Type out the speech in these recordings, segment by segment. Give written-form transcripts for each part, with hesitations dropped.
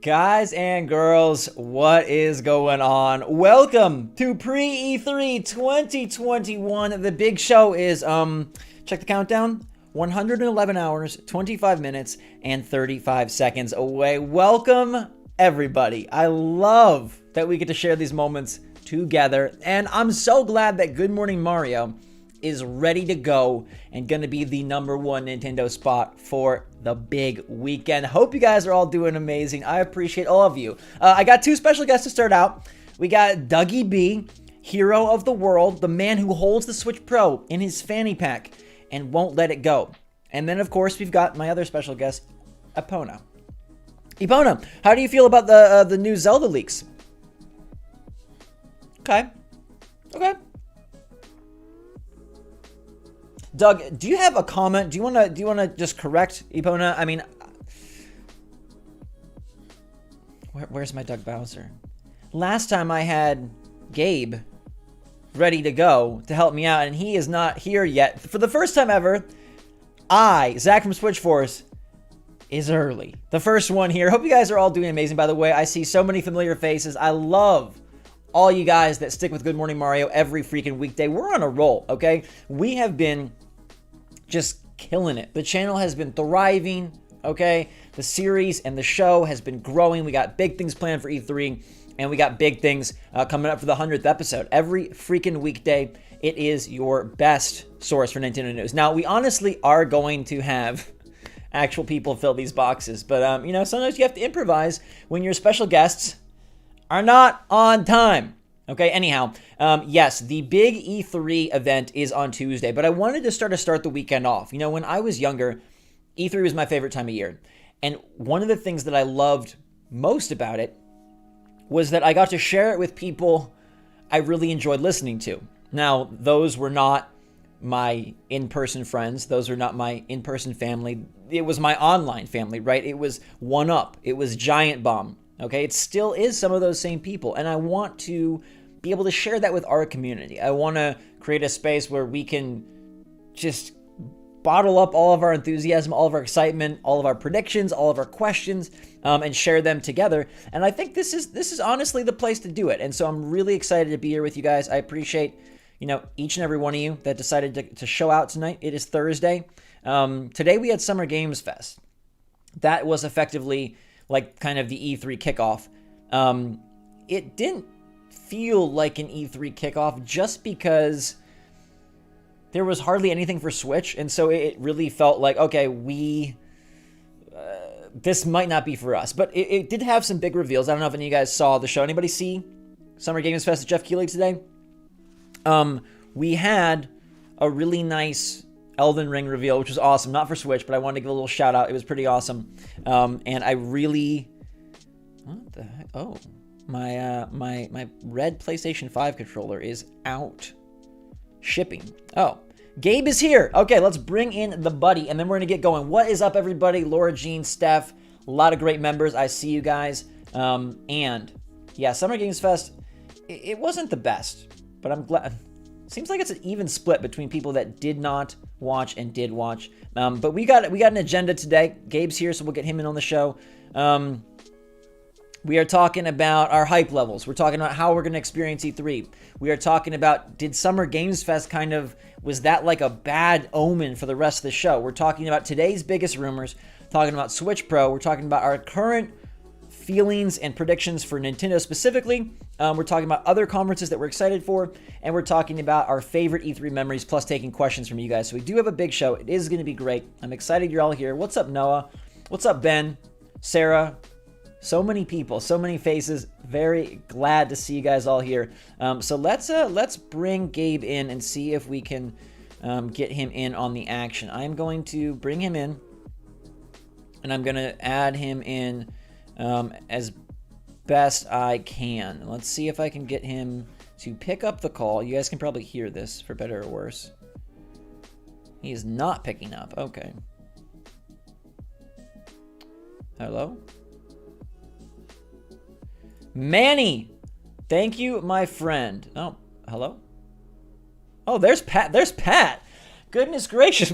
Guys and girls, what is going on? Welcome to Pre-E3 2021. The big show is, check the countdown, 111 hours, 25 minutes, and 35 seconds away. Welcome, everybody. I love that we get to share these moments together, and I'm so glad that Good Morning Mario is ready to go and gonna be the #1 Nintendo spot for the big weekend. Hope you guys are all doing amazing. I appreciate all of you. I got two special guests to start out. We got Dougie B, hero of the world, the man who holds the Switch Pro in his fanny pack and won't let it go. And then, of course, we've got my other special guest, Epona. Epona, how do you feel about the new Zelda leaks? Okay. Doug, do you have a comment? Do you wanna just correct Epona? I mean, where's my Doug Bowser? Last time I had Gabe ready to go to help me out, and he is not here yet. For the first time ever, Zach from SwitchForce, is early. The first one here. Hope you guys are all doing amazing, by the way. I see so many familiar faces. I love all you guys that stick with Good Morning Mario every freaking weekday. We're on a roll, okay? We have been just killing it. The channel has been thriving, okay? The series and the show has been growing. We got big things planned for E3, and we got big things coming up for the 100th episode. Every freaking weekday, it is your best source for Nintendo news. Now, we honestly are going to have actual people fill these boxes, but, you know, sometimes you have to improvise when your special guests are not on time. Okay, anyhow, yes, the big E3 event is on Tuesday, but I wanted to start the weekend off. You know, when I was younger, E3 was my favorite time of year. And one of the things that I loved most about it was that I got to share it with people I really enjoyed listening to. Now, those were not my in-person friends. Those were not my in-person family. It was my online family, right? It was 1UP. It was Giant Bomb. Okay, it still is some of those same people, and I want to be able to share that with our community. I want to create a space where we can just bottle up all of our enthusiasm, all of our excitement, all of our predictions, all of our questions, and share them together. And I think this is honestly the place to do it. And so I'm really excited to be here with you guys. I appreciate, you know, each and every one of you that decided to show out tonight. It is Thursday. Today we had Summer Games Fest. That was effectively like kind of the E3 kickoff. It didn't feel like an E3 kickoff just because there was hardly anything for Switch, and so it really felt like, okay, this might not be for us. But it did have some big reveals. I don't know if any of you guys saw the show. Anybody see Summer Games Fest at Jeff Keighley today? We had a really nice Elden Ring reveal, which was awesome. Not for Switch, but I wanted to give a little shout out. It was pretty awesome. And I really... What the heck? Oh, my red PlayStation 5 controller is out shipping. Oh, Gabe is here. Okay, let's bring in the buddy, and then we're going to get going. What is up, everybody? Laura, Jean, Steph, a lot of great members. I see you guys. And, yeah, Summer Games Fest, it wasn't the best, but I'm glad... Seems like it's an even split between people that did not watch and did watch. But we got an agenda today. Gabe's here, so we'll get him in on the show. We are talking about our hype levels. We're talking about how we're going to experience E3. We are talking about, did Summer Games Fest was that like a bad omen for the rest of the show? We're talking about today's biggest rumors, talking about Switch Pro. We're talking about our current feelings and predictions for Nintendo specifically. We're talking about other conferences that we're excited for, and we're talking about our favorite E3 memories, plus taking questions from you guys. So we do have a big show. It is going to be great. I'm excited you're all here. What's up, Noah? What's up, Ben? Sarah? So many people, so many faces. Very glad to see you guys all here. So let's bring Gabe in and see if we can get him in on the action. I'm going to bring him in, and I'm going to add him in as best I can. Let's see if I can get him to pick up the call. You guys can probably hear this, for better or worse. He is not picking up. Okay. Hello? Manny! Thank you, my friend. Oh, hello? Oh, there's Pat. There's Pat. Goodness gracious.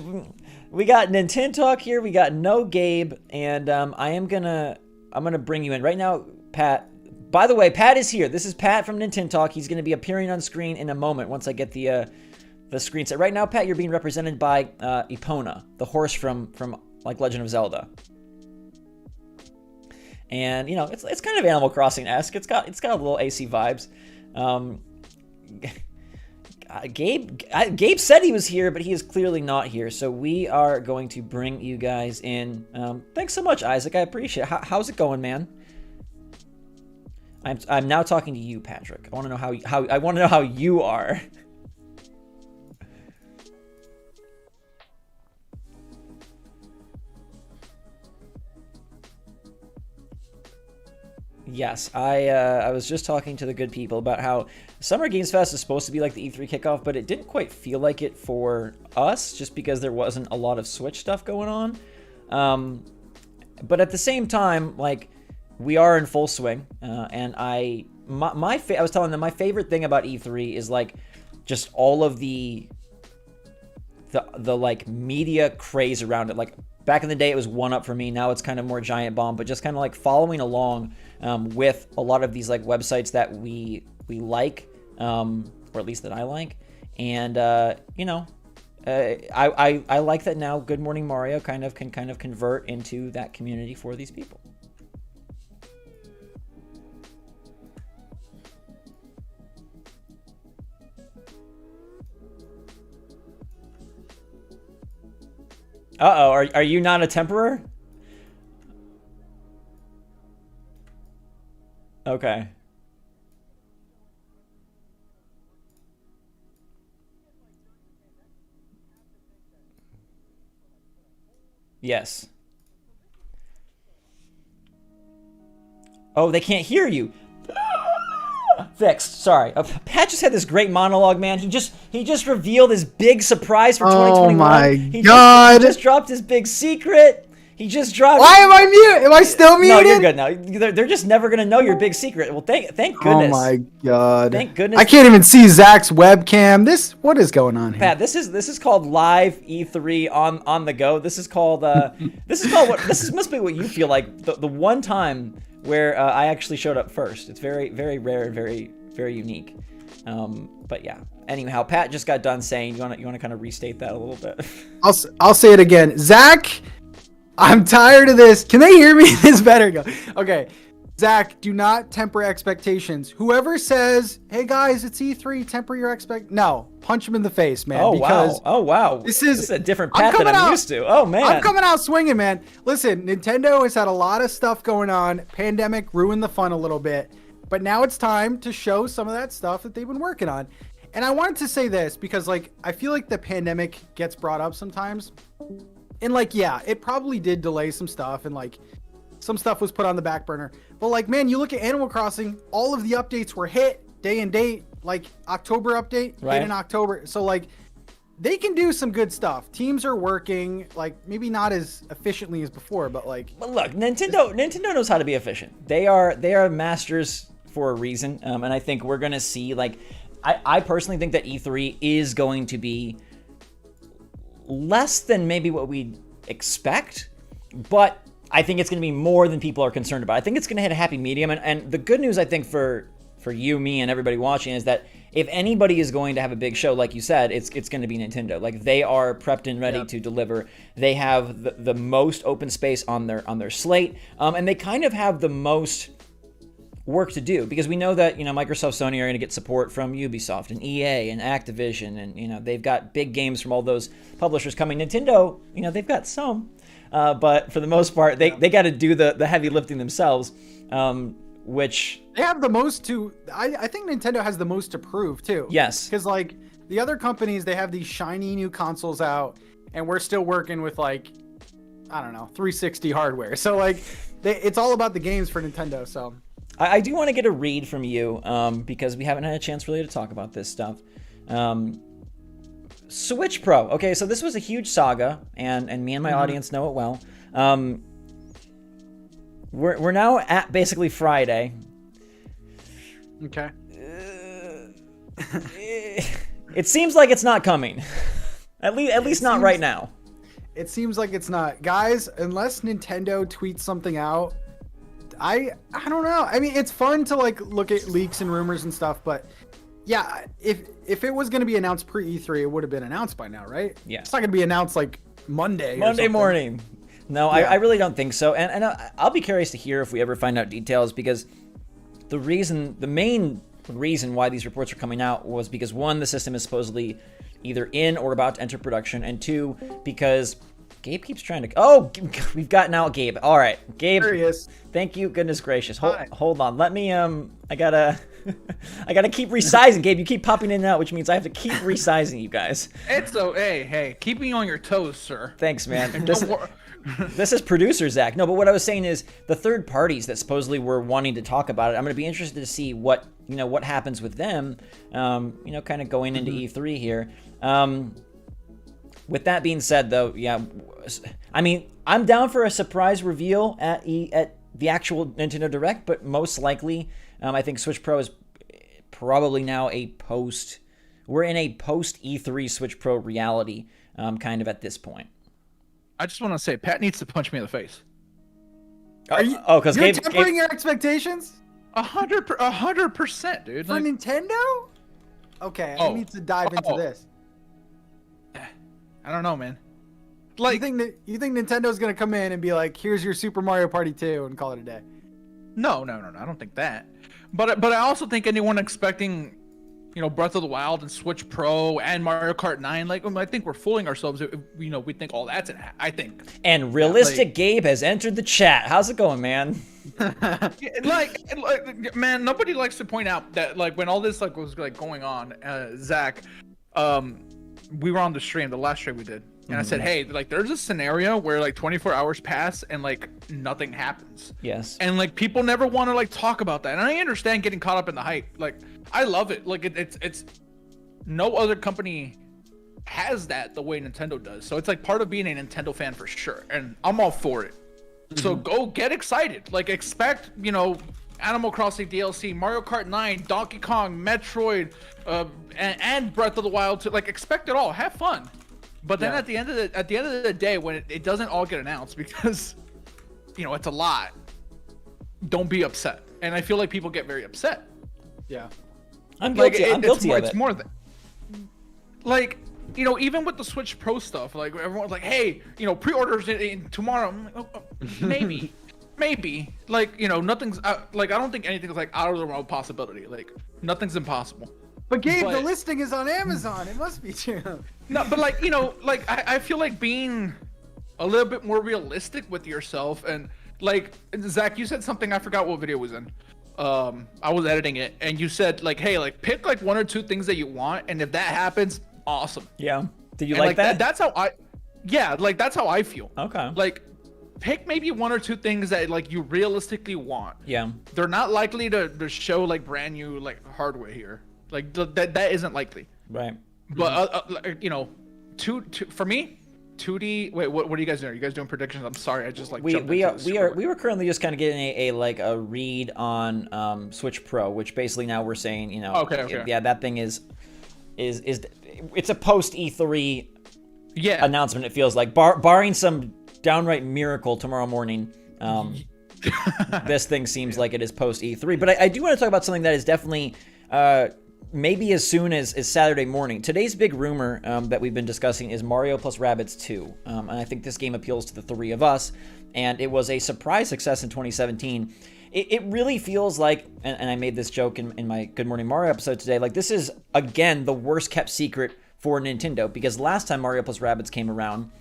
We got Nintendo Talk here. We got no Gabe. And I am going to gonna bring you in right now, Pat. By the way, Pat is here. This is Pat from Nintendogs. He's gonna be appearing on screen in a moment once I get the screen set. Right now, Pat, you're being represented by Epona, the horse from like Legend of Zelda. And it's kind of Animal Crossing-esque. It's got a little AC vibes. Gabe said he was here, but he is clearly not here. So we are going to bring you guys in. Thanks so much, Isaac. I appreciate it. How's it going, man? I'm now talking to you, Patrick. I want to know how you are. Yes, I was just talking to the good people about how Summer Games Fest is supposed to be like the E3 kickoff, but it didn't quite feel like it for us, just because there wasn't a lot of Switch stuff going on. But at the same time, like, we are in full swing, and I was telling them my favorite thing about E3 is like just all of the like media craze around it. Like back in the day, it was 1UP for me. Now it's kind of more Giant Bomb, but just kind of like following along with a lot of these like websites that we like, or at least that I like, and I like that now. Good Morning Mario can convert into that community for these people. Uh-oh, are you not a temperer? Okay. Yes. Oh, they can't hear you. Fixed. Sorry. Pat just had this great monologue, man. He just revealed his big surprise for 2021. Oh my God. He just dropped his big secret. He just dropped. Why am I mute? Am I still muted? No, you're good now. They're just never gonna know your big secret. Well, thank goodness. Oh my God. Thank goodness. I can't even see Zach's webcam. What is going on here? Pat, this is called live E3 on the go. This is called must be what you feel like the one time where I actually showed up first. It's very, very rare, very, very unique. But yeah. Anyhow, Pat just got done saying, you want to kind of restate that a little bit. I'll say it again. Zach, I'm tired of this. Can they hear me? This better go. Okay. Zach, do not temper expectations. Whoever says, hey guys, it's E3, temper your no, punch him in the face, man. Oh wow. This is a different Pat than I'm used to. Oh man. I'm coming out swinging, man. Listen, Nintendo has had a lot of stuff going on. Pandemic ruined the fun a little bit, but now it's time to show some of that stuff that they've been working on. And I wanted to say this because like, I feel like the pandemic gets brought up sometimes. And like, yeah, it probably did delay some stuff and like some stuff was put on the back burner. But like, man, you look at Animal Crossing, all of the updates were hit day and date, like October update, hit in October. So like they can do some good stuff. Teams are working, like maybe not as efficiently as before, but like. But look, Nintendo knows how to be efficient. They are masters for a reason. And I think we're going to see like, I personally think that E3 is going to be less than maybe what we'd expect, but I think it's going to be more than people are concerned about. I think it's going to hit a happy medium, and the good news I think for you, me, and everybody watching is that if anybody is going to have a big show, like you said, it's going to be Nintendo. Like they are prepped and ready to deliver. They have the most open space on their slate, and they kind of have the most work to do because we know that Microsoft, Sony are going to get support from Ubisoft and EA and Activision, and they've got big games from all those publishers coming. Nintendo, they've got some, but for the most part, they got to do the heavy lifting themselves, which they have the most to. I think Nintendo has the most to prove too. Yes, because like the other companies, they have these shiny new consoles out, and we're still working with like, I don't know, 360 hardware. So like, it's all about the games for Nintendo. So. I do want to get a read from you because we haven't had a chance really to talk about this stuff. Switch Pro. Okay, so this was a huge saga, and me and my audience know it well. We're now at basically Friday. Okay. It seems like it's not coming. At least not right now. It seems like it's not. Guys, unless Nintendo tweets something out, I don't know. I mean, it's fun to like look at leaks and rumors and stuff, but yeah, if it was going to be announced pre E3, it would have been announced by now, right? Yeah. It's not going to be announced like Monday morning. No, I really don't think so. And I'll be curious to hear if we ever find out details, because the main reason why these reports are coming out was because, one, the system is supposedly either in or about to enter production, and two, because Gabe keeps trying to... Oh, we've gotten out Gabe. All right, Gabe. There he is. Thank you. Goodness gracious. Hold on. Let me... I gotta keep resizing, Gabe. You keep popping in and out, which means I have to keep resizing you guys. It's so... Hey. Keep me on your toes, sir. Thanks, man. This is producer Zach. No, but what I was saying is the third parties that supposedly were wanting to talk about it, I'm going to be interested to see what happens with them, kind of going into E3 here. With that being said, though, yeah, I mean, I'm down for a surprise reveal at the actual Nintendo Direct, but most likely, I think Switch Pro is probably now we're in a post E3 Switch Pro reality, kind of at this point. I just want to say, Pat needs to punch me in the face. Are you? Oh, because you're tempering your expectations? 100%, dude. For Like, Nintendo? Okay, I need to dive into this. I don't know, man. Like, you think Nintendo's gonna come in and be like, "Here's your Super Mario Party 2" and call it a day? No. I don't think that. But I also think anyone expecting, Breath of the Wild and Switch Pro and Mario Kart 9, like, I think we're fooling ourselves if, we think all that's in. I think. And Realistic Gabe has entered the chat. How's it going, man? like, man, nobody likes to point out that, like, when all this was going on, Zach, we were on the last stream we did, and I said, hey, like, there's a scenario where like 24 hours pass and like nothing happens. Yes. And like people never want to like talk about that, and I understand getting caught up in the hype. Like, I love it. Like, it's no other company has that the way Nintendo does. So it's like part of being a Nintendo fan for sure, and I'm all for it. So go get excited. Like, expect, Animal Crossing DLC, Mario Kart 9, Donkey Kong, Metroid, and Breath of the Wild to like expect it all. Have fun. But then at the end of the day, when it doesn't all get announced, because it's a lot, don't be upset. And I feel like people get very upset. Yeah. I'm guilty. I'm guilty of it. It's more than like, even with the Switch Pro stuff, like everyone's like, hey, pre-orders in tomorrow. I'm like, oh, maybe. Like, nothing's like, I don't think anything's like out of the realm of possibility. Like, nothing's impossible. But Gabe, the listing is on Amazon. It must be true. No, but like, like I feel like being a little bit more realistic with yourself, and like, Zach, you said something, I forgot what video it was in. I was editing it, and you said like, hey, like, pick like one or two things that you want, and if that happens, awesome. Yeah. Did you and, like that? That's how that's how I feel. Okay. Like, pick maybe one or two things that like you realistically want. Yeah. They're not likely to show like brand new like hardware here. Like that isn't likely. Right. But for me, 2D. Wait, what are you guys doing? Are you guys doing predictions? I'm sorry, I just like we were currently just kind of getting a read on Switch Pro, which basically now we're saying Okay. Yeah, that thing is it's a post E3 announcement. It feels like barring some downright miracle tomorrow morning. This thing seems like it is post E3, but I do want to talk about something that is definitely maybe as soon as Saturday morning. Today's big rumor that we've been discussing is Mario plus Rabbids 2. And I think this game appeals to the three of us. And it was a surprise success in 2017. It really feels like, and I made this joke in my Good Morning Mario episode today, like this is, again, the worst kept secret for Nintendo. Because last time Mario plus Rabbids came around,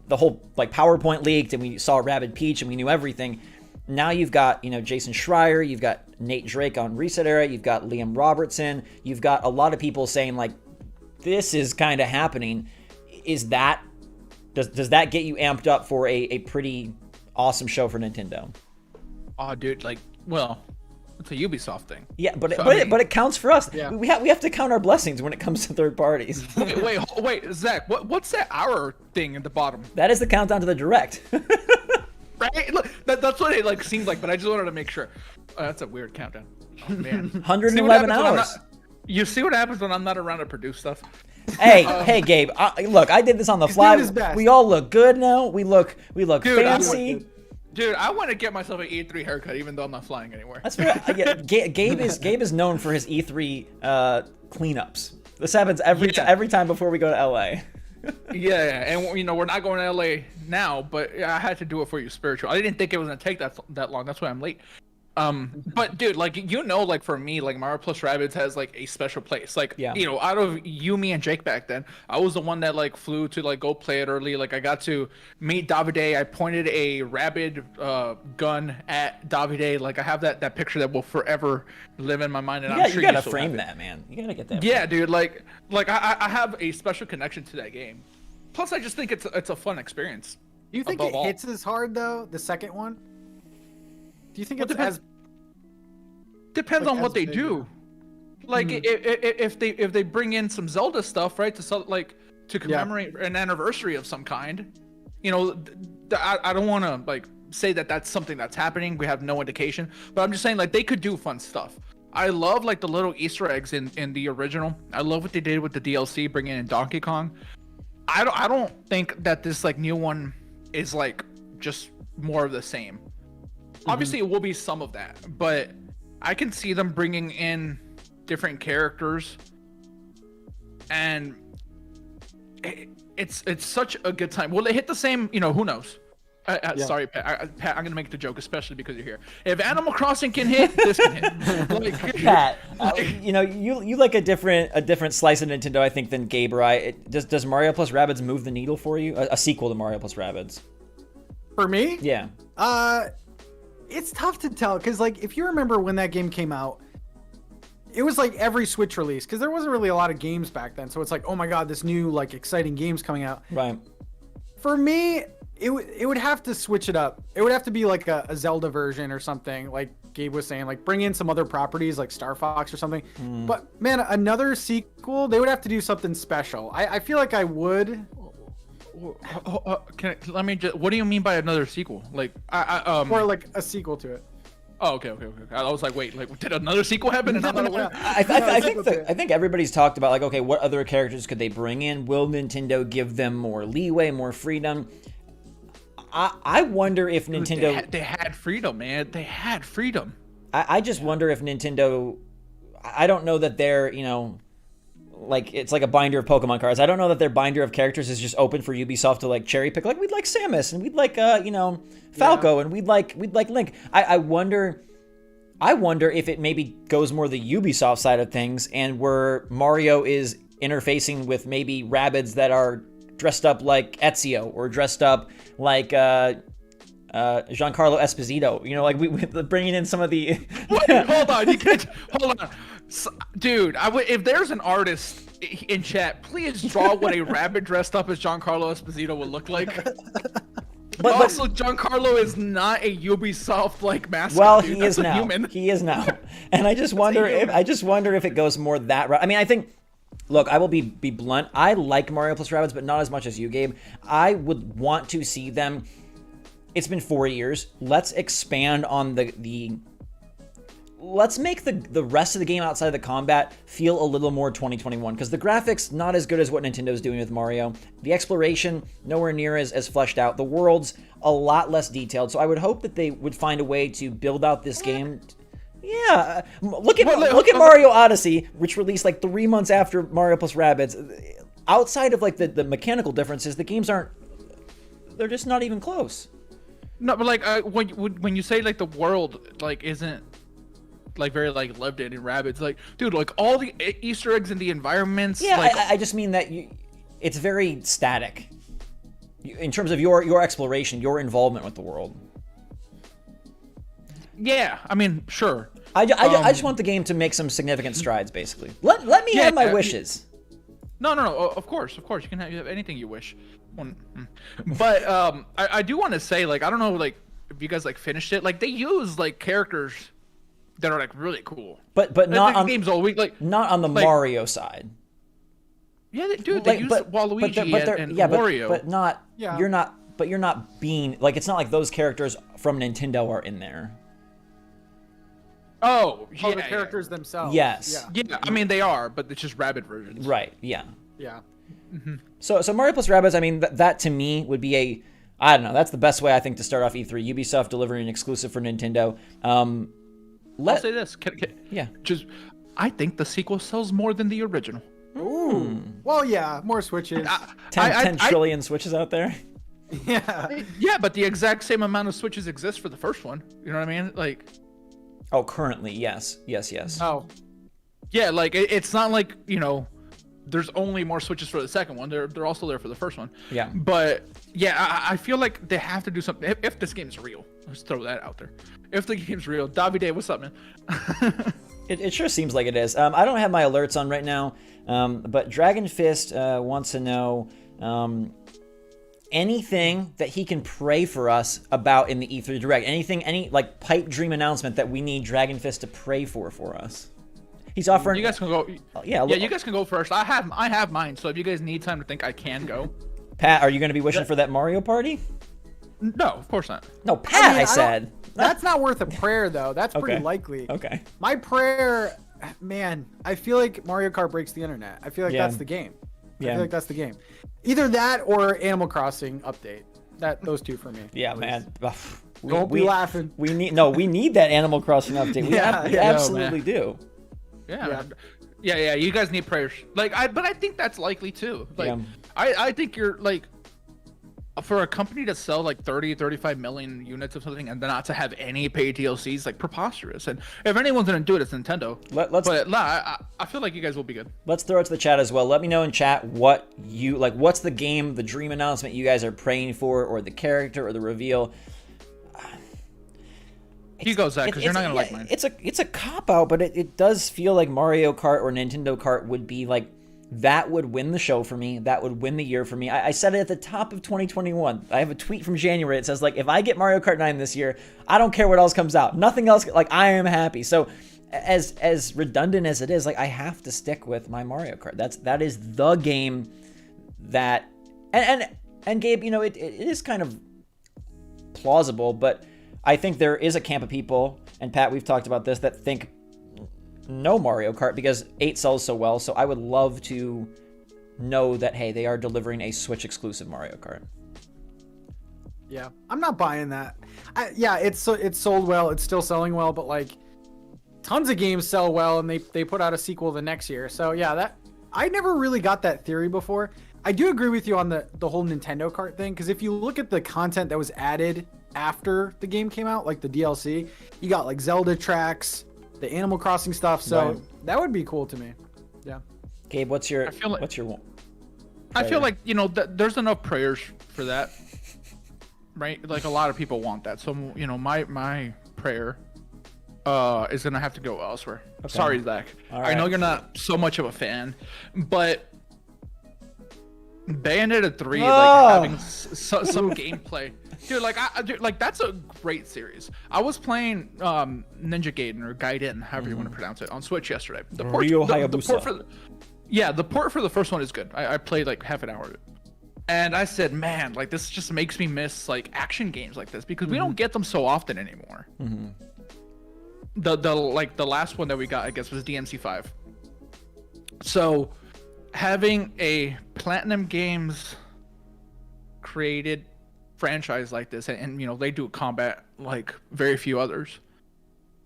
the whole like PowerPoint leaked and we saw Rabbid Peach and we knew everything. Now you've got, Jason Schreier, you've got Nate Drake on Reset Era, you've got Liam Robertson, you've got a lot of people saying like, this is kind of happening. Does that get you amped up for a pretty awesome show for Nintendo? Oh, dude, like, well, it's a Ubisoft thing. Yeah, but it counts for us. Yeah. We have to count our blessings when it comes to third parties. wait, Zach, what's that hour thing at the bottom? That is the countdown to the Direct. Right? Look, that's what it like seemed like, but I just wanted to make sure. That's a weird countdown. Oh man, 111 hours. You see what happens when I'm not around to produce stuff? Hey, Gabe. Look, I did this on the fly. doing his best. We all look good now. We look Dude, fancy. Dude, I want to get myself an E3 haircut, even though I'm not flying anywhere. That's fair. Yeah, Gabe is known for his E3 cleanups. This happens every time before we go to LA. Yeah, and you know we're not going to LA now, but I had to do it for you spiritual. I didn't think it was gonna take that long. That's why I'm late. But dude, like like for me, like Mario plus Rabbids has like a special place. Like out of you, me, and Jake back then, I was the one that like flew to like go play it early. Like I got to meet Davide. I pointed a Rabbid gun at Davide. Like I have that picture that will forever live in my mind. And I'm sure you gotta frame that, man. You gotta get that. Yeah, dude. Like I have a special connection to that game. Plus, I just think it's a fun experience. Do you think it hits as hard though? The second one? Do you think it depends on what they do? Like if they bring in some Zelda stuff, right, to commemorate an anniversary of some kind, I don't want to like say that that's something that's happening. We have no indication, but I'm just saying like they could do fun stuff. I love like the little Easter eggs in the original. I love what they did with the DLC, bringing in Donkey Kong. I don't think that this like new one is like just more of the same. Obviously, it will be some of that, but I can see them bringing in different characters, and it's such a good time. Will it hit the same? Who knows? Sorry, Pat. I'm gonna make the joke, especially because you're here. If Animal Crossing can hit, this can hit. Like, Pat, you like a different slice of Nintendo, I think, than Gabe or I. Does Mario plus Rabbids move the needle for you? A sequel to Mario plus Rabbids? For me? Yeah. It's tough to tell because, like, if you remember when that game came out, it was like every Switch release because there wasn't really a lot of games back then. So it's like, oh my god, this new like exciting game's coming out. Right. For me, it would have to switch it up. It would have to be like a Zelda version or something, like Gabe was saying, like bring in some other properties like Star Fox or something. But man, another sequel, they would have to do something special. I feel like I would. Let me just. What do you mean by another sequel? Like, or like a sequel to it. Oh, okay. I was like, wait, like, did another sequel happen? And I think everybody's talked about like, okay, what other characters could they bring in? Will Nintendo give them more leeway, more freedom? I wonder if Nintendo. They had freedom, man. They had freedom. I just wonder if Nintendo. I don't know that they're like it's like a binder of Pokemon cards. I don't know that their binder of characters is just open for Ubisoft to like cherry pick. Like we'd like Samus and we'd like Falco and we'd like Link. I wonder if it maybe goes more the Ubisoft side of things and where Mario is interfacing with maybe Rabbids that are dressed up like Ezio or dressed up like Giancarlo Esposito. Like we bringing in some of the. Wait, hold on. Dude, if there's an artist in chat, please draw what a rabbit dressed up as Giancarlo Esposito would look like. But also, Giancarlo is not a Ubisoft like mascot. Well, dude. he is now. Human. He is now, and I just wonder if it goes more that route. I mean, I think. Look, I will be blunt. I like Mario plus Rabbids, but not as much as you, Gabe. I would want to see them. It's been 4 years. Let's expand on the let's make the rest of the game outside of the combat feel a little more 2021 because the graphics not as good as what Nintendo's doing with Mario. The exploration nowhere near as fleshed out. The world's a lot less detailed. So I would hope that they would find a way to build out this game. Yeah, look at Mario Odyssey, which released like 3 months after Mario plus Rabbids. Outside of like the mechanical differences, the games they're just not even close. No, but like when you say like the world like isn't like very like lived in Rabbids, like dude, like all the Easter eggs in the environments. Yeah, like, I just mean that it's very static in terms of your exploration, your involvement with the world. Yeah, I mean, sure. I just want the game to make some significant strides, basically. Let me have my wishes. No. Of course, you can have anything you wish. But I do want to say, like, I don't know, like, if you guys like finished it, like they use like characters that are like really cool. But not on games all week, like not on the like, Mario side. Yeah, they use Waluigi and Wario. But not. Yeah. You're not being like it's not like those characters from Nintendo are in there. Oh, yeah, the characters themselves. Yes. Yeah, I mean they are, but it's just Rabbid versions. Right. Yeah. Yeah. Mm-hmm. So Mario plus Rabbids, I mean that to me would be I don't know. That's the best way I think to start off E3. Ubisoft delivering an exclusive for Nintendo. I'll say this. Yeah. I think the sequel sells more than the original. Ooh. Well, yeah, more Switches. 10 trillion Switches out there. Yeah. Yeah, but the exact same amount of Switches exist for the first one. You know what I mean? Like. Oh, currently, yes. Oh. Yeah, like it's not like, you know, there's only more Switches for the second one. They're also there for the first one. Yeah. But yeah, I feel like they have to do something. If this game's real, let's throw that out there. If the game's real, Davide, what's up, man? It sure seems like it is. I don't have my alerts on right now, but Dragon Fist wants to know anything that he can pray for us about in the E3 Direct. Any like pipe dream announcement that we need Dragon Fist to pray for us. He's offering. You guys can go. Yeah, you guys can go first. I have mine. So if you guys need time to think, I can go. Pat, are you going to be wishing for that Mario Party? No, of course not. No, Pat. I don't- said. That's not worth a prayer, though. That's pretty Okay. likely. Okay. My prayer, man, I feel like Mario Kart breaks the internet. I feel like Yeah. that's the game. I Yeah. feel like that's the game. Either that or Animal Crossing update. Those two for me. Yeah, at man. least. Don't be laughing. We need that Animal Crossing update. We Yeah, we yeah, absolutely do. Yeah. You guys need prayers. But I think that's likely too. Yeah. I think you're like, for a company to sell like 35 million units of something and then not to have any paid DLCs, like preposterous. And if anyone's gonna do it, it's Nintendo. I feel like you guys will be good. Let's throw it to the chat as well. Let me know in chat what you like. What's the game, the dream announcement you guys are praying for, or the character, or the reveal? You go, Zach, because you're not gonna like mine. It's a cop out, but it does feel like Mario Kart or Nintendo Kart would be like, that would win the show for me. That would win the year for me. I said it at the top of 2021. I have a tweet from January. It says, like, if I get Mario Kart 9 this year, I don't care what else comes out. Nothing else. Like, I am happy. So as redundant as it is, like, I have to stick with my Mario Kart. That is the game that, and Gabe, you know, it is kind of plausible, but I think there is a camp of people, and Pat, we've talked about this, that think no Mario Kart because 8 sells so well. So I would love to know that, hey, they are delivering a Switch exclusive Mario Kart. Yeah, I'm not buying that. It's sold well. It's still selling well, but like tons of games sell well and they put out a sequel the next year. So yeah, that I never really got that theory before. I do agree with you on the whole Nintendo Kart thing, because if you look at the content that was added after the game came out, like the DLC, you got like Zelda tracks, the Animal Crossing stuff, so Right. that would be cool to me. Yeah. Gabe, what's your I feel like, you know, there's enough prayers for that, right? Like a lot of people want that. So, you know, my prayer is gonna have to go elsewhere. Okay. Sorry, Zach. All I know right. you're not so much of a fan, but Bayonetta 3, Oh. like having some gameplay, dude. Like that's a great series. I was playing Ninja Gaiden or Gaiden, however you want to pronounce it, on Switch yesterday. The port, Ryo the Hayabusa. port for the port for the first one is good. I played like half an hour of it, and I said, man, like this just makes me miss like action games like this because we don't get them so often anymore. The last one that we got, I guess, was DMC 5. So having a Platinum Games created franchise like this, and you know they do combat like very few others,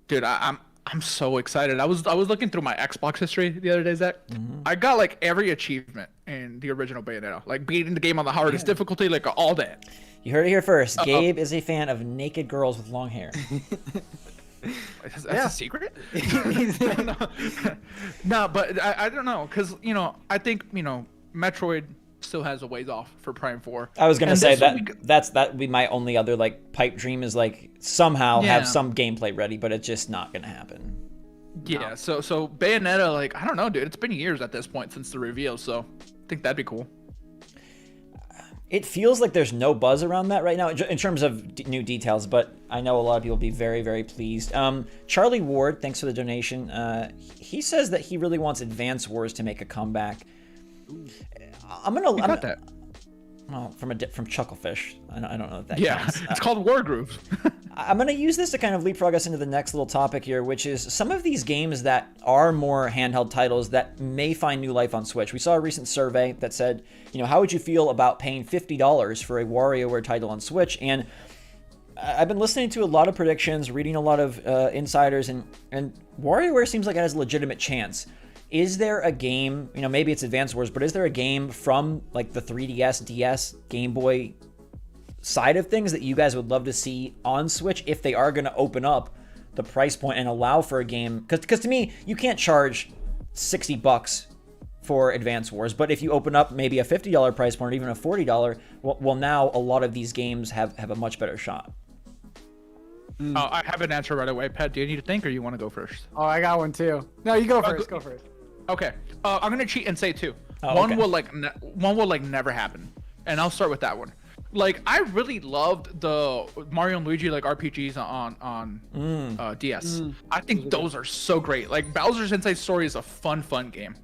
dude, I'm so excited. I was looking through my Xbox history the other day, Zach. I got like every achievement in the original Bayonetta, like beating the game on the hardest difficulty, like all that. You heard it here first. Gabe is a fan of naked girls with long hair. That's a secret? No, but I don't know, because you know I think, you know, Metroid still has a ways off for Prime 4. I was gonna And say this will that would be my only other like pipe dream, is like somehow Yeah. have some gameplay ready, but it's just not gonna happen. Yeah, so Bayonetta, like, I don't know, dude. It's been years at this point since the reveal, so I think that'd be cool. It feels like there's no buzz around that right now in terms of new details, but I know a lot of people will be very, very pleased. Charlie Ward, thanks for the donation. He says that he really wants Advance Wars to make a comeback. I'm gonna. You got that. well, from Chucklefish. I don't know if that Yeah, counts. it's called Wargroove. I'm going to use this to kind of leapfrog us into the next little topic here, which is some of these games that are more handheld titles that may find new life on Switch. We saw a recent survey that said, how would you feel about paying $50 for a WarioWare title on Switch? And I've been listening to a lot of predictions, reading a lot of insiders, and WarioWare seems like it has a legitimate chance. Is there a game, maybe it's Advance Wars, but is there a game from like the 3DS, DS, Game Boy side of things that you guys would love to see on Switch if they are going to open up the price point and allow for a game? Because to me, you can't charge $60 for Advance Wars, but if you open up maybe a $50 price point or even a $40, well, now a lot of these games have a much better shot. I have an answer right away. Pat, do you need to think or you want to go first? Oh, I got one too. No, you go first. Go first. Okay. I'm gonna cheat and say two. Oh, one okay. will never happen, and I'll start with that one. Like, I really loved the Mario and Luigi like RPGs on DS. I think those are so great. Like, Bowser's Inside Story is a fun game.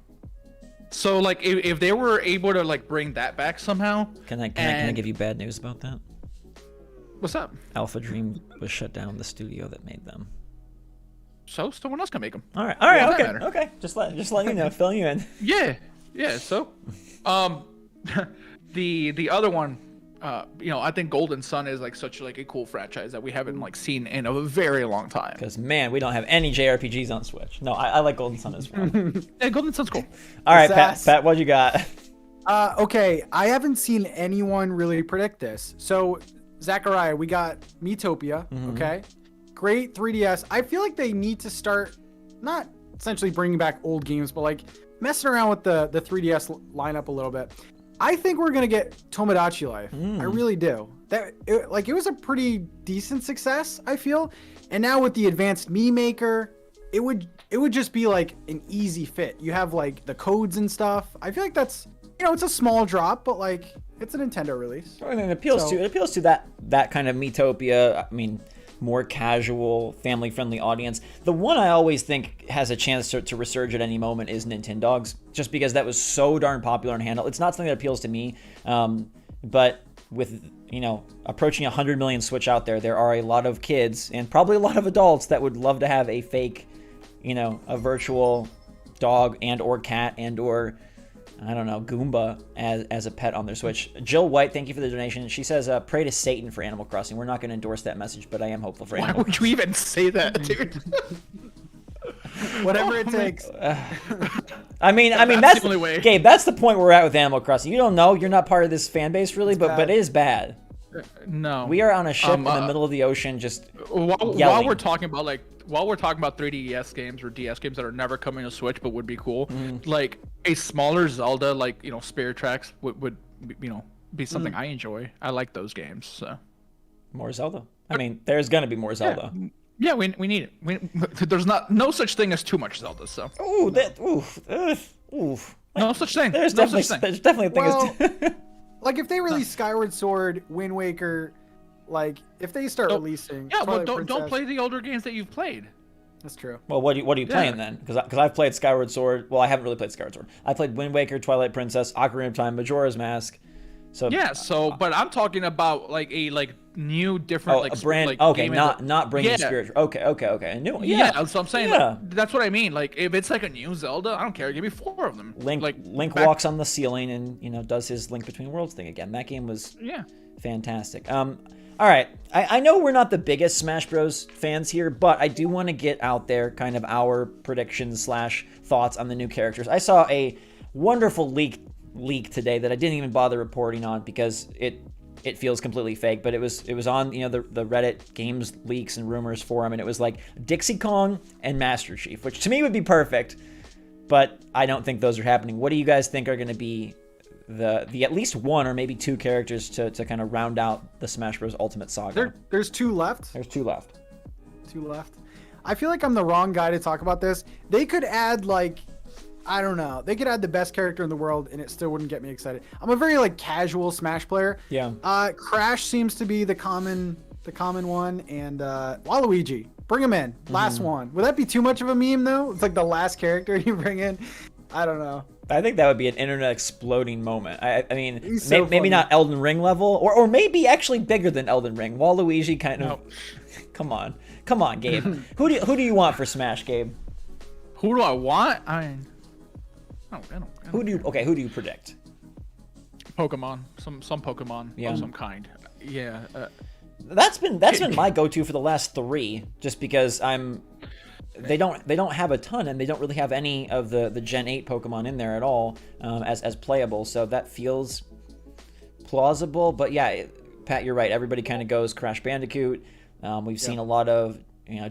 So like, if they were able to like bring that back somehow. Can I give you bad news about that? What's up? Alpha Dream was shut down, the studio that made them. So someone else can make them. All right, Well, okay. Just let you know, filling you in. Yeah. So, the other one, I think Golden Sun is like such like a cool franchise that we haven't like seen in a very long time. Because man, we don't have any JRPGs on Switch. No, I like Golden Sun as well. Yeah, Golden Sun's cool. All right, Pat, what you got? Okay, I haven't seen anyone really predict this. So, Zachariah, we got Miitopia. Okay, great 3DS. I feel like they need to start not essentially bringing back old games, but like messing around with the 3DS lineup a little bit. I think we're gonna get Tomodachi Life. I really do. It was a pretty decent success, I feel. And now with the advanced Mii Maker, it would just be like an easy fit. You have like the codes and stuff. I feel like that's, it's a small drop, but like it's a Nintendo release. I mean, it appeals to that kind of Miitopia. I mean, more casual, family-friendly audience. The one I always think has a chance to resurge at any moment is Nintendogs, just because that was so darn popular in handheld. It's not something that appeals to me, but with approaching 100 million Switch out there are a lot of kids and probably a lot of adults that would love to have a fake, a virtual dog and or cat and or I don't know, Goomba as a pet on their Switch. Jill White, thank you for the donation. She says, pray to Satan for Animal Crossing. We're not going to endorse that message, but I am hopeful for Animal Crossing. Why would you even say that, dude? Whatever it takes. I mean, that's the only way. Gabe, that's the point we're at with Animal Crossing. You don't know. You're not part of this fan base, really, but it is bad. No. We are on a ship in the middle of the ocean just while we're talking about 3DS games or DS games that are never coming to Switch but would be cool, like a smaller Zelda, like Spirit Tracks would be something I enjoy. I like those games. So more Zelda. I mean, there's gonna be more Zelda. Yeah, we need it. There's no such thing as too much Zelda. So no such thing. There's definitely a thing. Like if they release Skyward Sword, Wind Waker, like if they start releasing, don't play the older games that you've played. That's true. Well, what are you playing then? Because I've played Skyward Sword. Well, I haven't really played Skyward Sword. I played Wind Waker, Twilight Princess, Ocarina of Time, Majora's Mask. So but I'm talking about like a new different a brand. Not bringing Spirit. Okay, a new one. Yeah, that's what I'm saying. Yeah. Like, that's what I mean. Like if it's like a new Zelda, I don't care. Give me 4 of them. Link walks on the ceiling and does his Link Between Worlds thing again. That game was fantastic. All right, I know we're not the biggest Smash Bros fans here, but I do want to get out there kind of our predictions / thoughts on the new characters. I saw a wonderful leak today that I didn't even bother reporting on because it feels completely fake, but it was on the Reddit games leaks and rumors forum, and it was like Dixie Kong and Master Chief, which to me would be perfect, but I don't think those are happening. What do you guys think are going to be the at least 1 or maybe 2 characters to kind of round out the Smash Bros Ultimate Saga? There's 2 left. There's 2 left. 2 left. I feel like I'm the wrong guy to talk about this. They could add I don't know. They could add the best character in the world, and it still wouldn't get me excited. I'm a very casual Smash player. Yeah. Crash seems to be the common one, and Waluigi. Bring him in. Last one. Would that be too much of a meme though? It's like the last character you bring in. I don't know. I think that would be an internet exploding moment. I mean, He's so maybe funny. not Elden Ring level, or maybe actually bigger than Elden Ring. Waluigi kind of. Come on, Gabe. Who do you want for Smash, Gabe? Who do I want? I don't Who do you predict? Pokemon, some Pokemon Yeah. of some kind. Yeah. That's been my go-to for the last 3, just because they don't have a ton, and they don't really have any of the Gen 8 Pokemon in there at all as playable, so that feels plausible. But yeah, Pat, you're right. Everybody kind of goes Crash Bandicoot. We've seen a lot of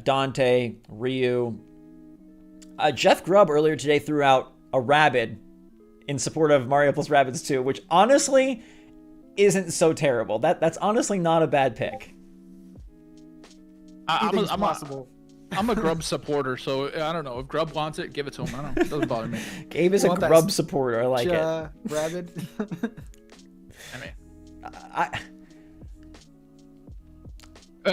Dante, Ryu. Jeff Grubb earlier today threw out a Rabbid in support of Mario plus Rabbids 2, which honestly isn't so terrible. That's honestly not a bad pick. I'm a Grubb supporter, so I don't know. If Grubb wants it, give it to him. I don't know. It doesn't bother me. Gabe is a Grubb supporter. I like it. Rabbid. I mean,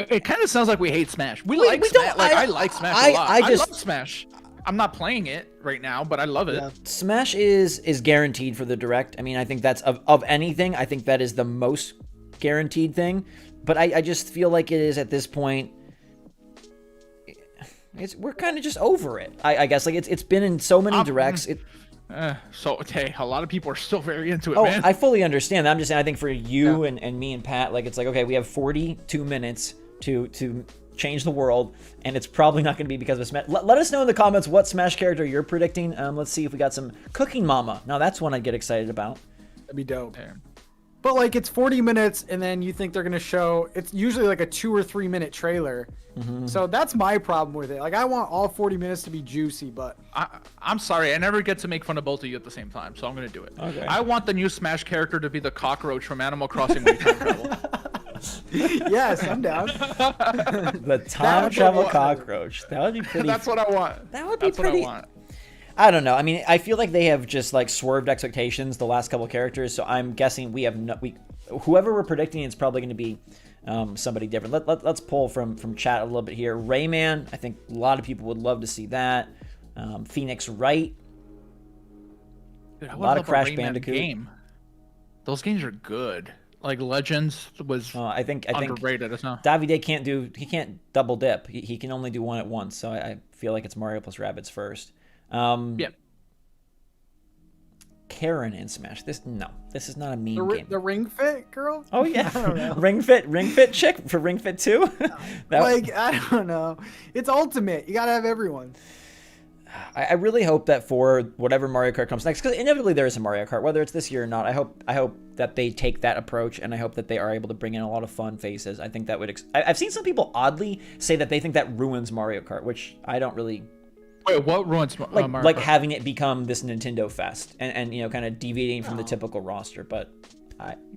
it kind of sounds like we hate Smash. We like Smash. I like Smash a lot. I love Smash. I'm not playing it right now, but I love it. Yeah. Smash is guaranteed for the Direct. I mean, I think that's of anything. I think that is the most guaranteed thing. But I just feel like it is at this point. We're kind of just over it. I guess like it's been in so many Directs. Okay, a lot of people are still very into it, Oh, man. I fully understand that. I'm just saying, I think for you and me and Pat, like, it's like, okay, we have 42 minutes to change the world, and it's probably not going to be because of Smash. Let us know in the comments what Smash character you're predicting. Let's see if we got some Cooking Mama. Now, that's one I'd get excited about. That'd be dope. But like, it's 40 minutes, and then you think they're gonna show. It's usually like a 2 or 3 minute trailer. So that's my problem with it. Like, I want all 40 minutes to be juicy, but I'm sorry, I never get to make fun of both of you at the same time, so I'm gonna do it. Okay. I want the new Smash character to be the cockroach from Animal Crossing Way Time Travel. yes, I'm down. The Time Travel Cockroach. That would be pretty. That's what I want. That would be That's pretty. what I want. I don't know. I mean, I feel like they have just like swerved expectations the last couple characters, so I'm guessing whoever we're predicting is probably going to be somebody different. Let's pull from chat a little bit here. Rayman, I think a lot of people would love to see that. Phoenix Wright. Dude, A lot of Crash Bandicoot. Game. Those games are good. Like Legends was I think underrated. It's not. Davide can't double dip. He can only do one at once. So I feel like it's Mario plus Rabbids first. Yep. Karen in Smash. This is not a meme game. The Ring Fit girl. Oh yeah, I don't know. Ring Fit chick for Ring Fit 2. I don't know. It's Ultimate. You gotta have everyone. I really hope that for whatever Mario Kart comes next, because inevitably there is a Mario Kart, whether it's this year or not. I hope that they take that approach, and I hope that they are able to bring in a lot of fun faces. I think that would. I've seen some people oddly say that they think that ruins Mario Kart, which I don't really. Wait, what ruins Mario Like Kart? having it become this Nintendo fest and kind of deviating from the typical roster, but.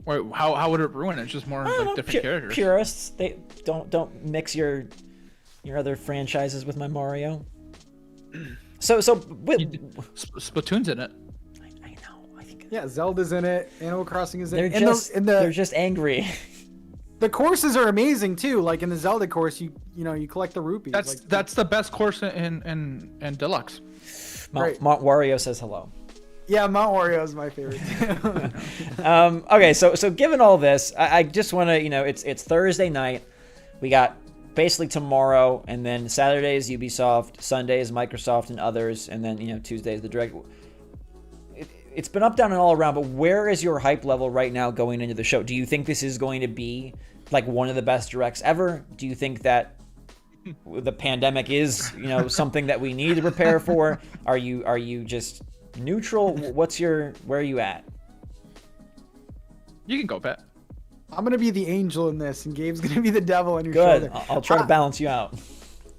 Wait, how would it ruin it? It's just more like different characters. Purists, they don't mix your other franchises with my Mario. So Splatoon's in it. I know. I think Yeah, Zelda's in it. Animal Crossing is in they're it. they're just angry. The courses are amazing too. Like in the Zelda course, you collect the rupees. That's the best course in Deluxe. Mount Wario says hello. Yeah, Mount Wario is my favorite. Okay, so given all this, I just want to, it's Thursday night. We got basically tomorrow, and then Saturday is Ubisoft, Sunday is Microsoft and others, and then, Tuesday is the Direct. It's been up, down, and all around, but where is your hype level right now going into the show? Do you think this is going to be like one of the best Directs ever? Do you think that the pandemic is, something that we need to prepare for? Are you just neutral? Where are you at? You can go, Pat. I'm gonna be the angel in this, and Gabe's gonna be the devil on your Good. shoulder. I'll try to balance you out.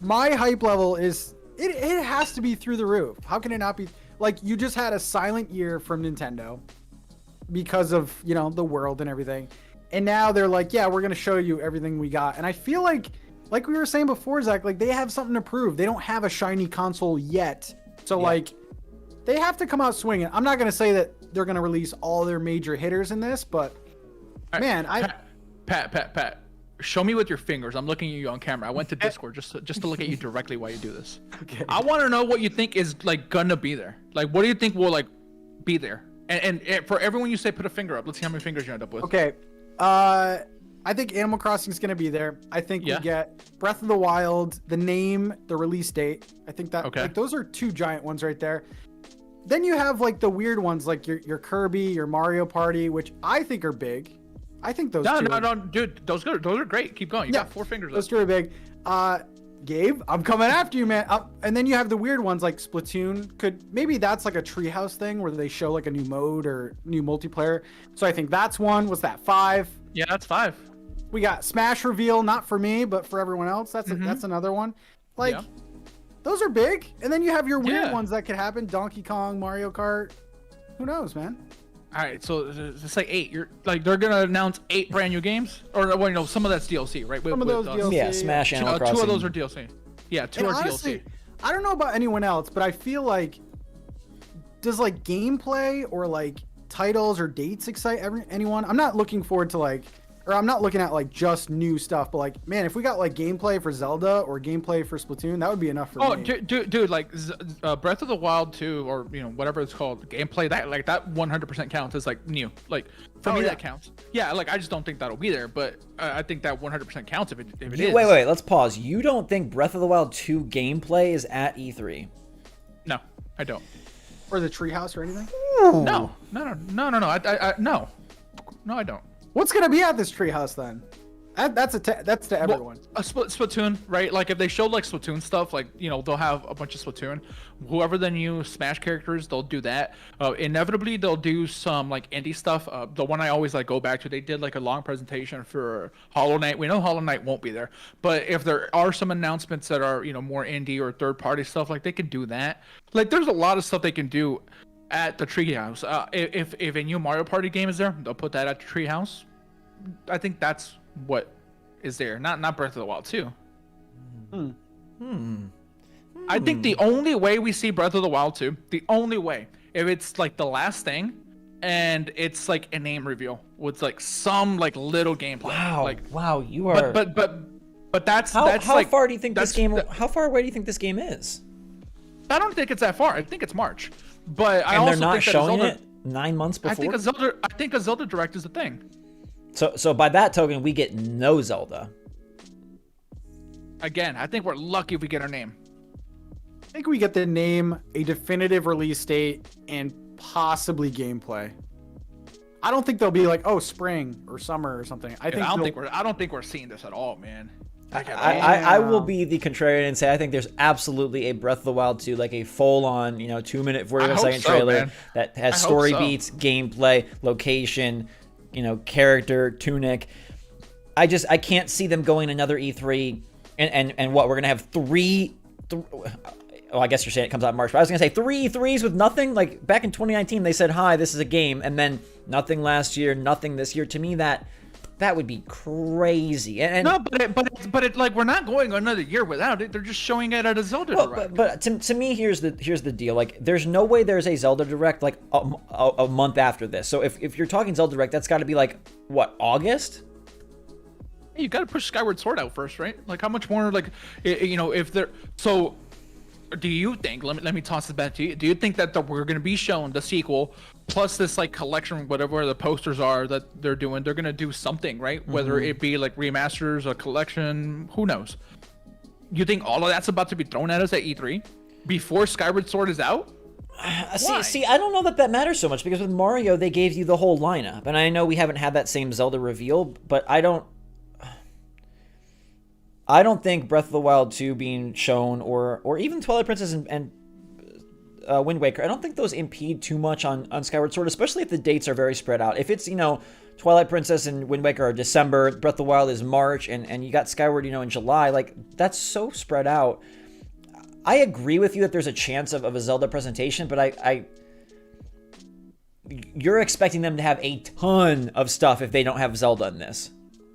My hype level is it has to be through the roof. How can it not be? Like, you just had a silent year from Nintendo because of the world and everything, and now they're like, yeah, we're gonna show you everything we got. And I feel like we were saying before, Zach, like they have something to prove. They don't have a shiny console yet, so they have to come out swinging. I'm not gonna say that they're gonna release all their major hitters in this, but man, Pat, show me with your fingers. I'm looking at you on camera. I went to Discord just to look at you directly while you do this. Okay. I want to know what you think is like gonna be there. Like, what do you think will like be there? And for everyone you say put a finger up. Let's see how many fingers you end up with. Okay. I think Animal Crossing is going to be there. I think we get Breath of the Wild, the name, the release date. I think that like, those are 2 giant ones right there. Then you have like the weird ones like your Kirby, your Mario Party, which I think are big. I think those No, dude, those are great. Keep going. You got 4 fingers. Those 2 are big. Gabe, I'm coming after you, man. And then you have the weird ones like Splatoon. Maybe that's like a treehouse thing where they show like a new mode or new multiplayer. So I think that's one. Was that 5? Yeah, that's 5. We got Smash reveal, not for me, but for everyone else. That's another one. Like, those are big. And then you have your weird ones that could happen. Donkey Kong, Mario Kart. Who knows, man? All right, so it's like 8. You're like they're gonna announce 8 brand new games, or well, you know, some of that's DLC, right? Some of those DLC. Yeah, Smash, Animal Crossing. 2 of those are DLC. Yeah, 2 are honestly, DLC. I don't know about anyone else, but I feel like does like gameplay or like titles or dates excite anyone? I'm not looking forward to like, or I'm not looking at like just new stuff, but like, man, if we got like gameplay for Zelda or gameplay for Splatoon, that would be enough for me. Dude, like Breath of the Wild 2, or you know whatever it's called, gameplay that 100% counts as like new. Like for me that counts. Yeah, like I just don't think that'll be there, but I think that 100% counts if it is. Wait, let's pause. You don't think Breath of the Wild 2 gameplay is at E3? No, I don't. Or the treehouse or anything? No. I don't. What's gonna be at this treehouse then? That's to everyone. A Splatoon, right? Like if they showed like Splatoon stuff, like you know they'll have a bunch of Splatoon. Whoever the new Smash characters, they'll do that. Inevitably, they'll do some like indie stuff. The one I always like go back to, they did like a long presentation for Hollow Knight. We know Hollow Knight won't be there, but if there are some announcements that are more indie or third party stuff, like they can do that. Like there's a lot of stuff they can do at the treehouse. If a new Mario Party game is there, they'll put that at the treehouse. I think that's what is there, not Breath of the Wild 2. I think the only way we see Breath of the Wild 2, the only way, if it's like the last thing and it's like a name reveal with like some like little gameplay. Wow, you are. But that's how like, far do you think this game? How far away do you think this game is? I don't think it's that far. I think it's March. But I and also they're not think showing Zelda, it 9 months before. I think a Zelda Direct is a thing. So by that token, we get no Zelda. Again, I think we're lucky if we get our name. I think we get the name, a definitive release date, and possibly gameplay. I don't think they'll be like, oh, spring or summer or something. I don't think we're seeing this at all, man. I will be the contrarian and say I think there's absolutely a Breath of the Wild 2, like a full-on 2-minute 45-second trailer that has story beats, gameplay, location, character, tunic. I can't see them going another E3 and what we're gonna have three. Oh, I guess you're saying it comes out in March, but I was gonna say 3 E3s with nothing. Like back in 2019, they said, "Hi, this is a game," and then nothing last year, nothing this year. To me, that would be crazy. And no, but it like we're not going another year without it. They're just showing it at a Zelda Direct. But to me, here's the deal. Like, there's no way there's a Zelda Direct like a month after this. So if you're talking Zelda Direct, that's got to be like what, August? You got to push Skyward Sword out first, right? Like how much more? Like if they're so. Do you think? Let me toss it back to you. Do you think that we're going to be shown the sequel plus this like collection, whatever the posters are that they're doing? They're going to do something, right? Mm-hmm. Whether it be like remasters, a collection, who knows? You think all of that's about to be thrown at us at E3 before Skyward Sword is out? See, I don't know that matters so much because with Mario they gave you the whole lineup, and I know we haven't had that same Zelda reveal, but I don't think Breath of the Wild 2 being shown or even Twilight Princess and Wind Waker, I don't think those impede too much on Skyward Sword, especially if the dates are very spread out. If it's, Twilight Princess and Wind Waker are December, Breath of the Wild is March, and you got Skyward, in July, like, that's so spread out. I agree with you that there's a chance of a Zelda presentation, but you're expecting them to have a ton of stuff if they don't have Zelda in this.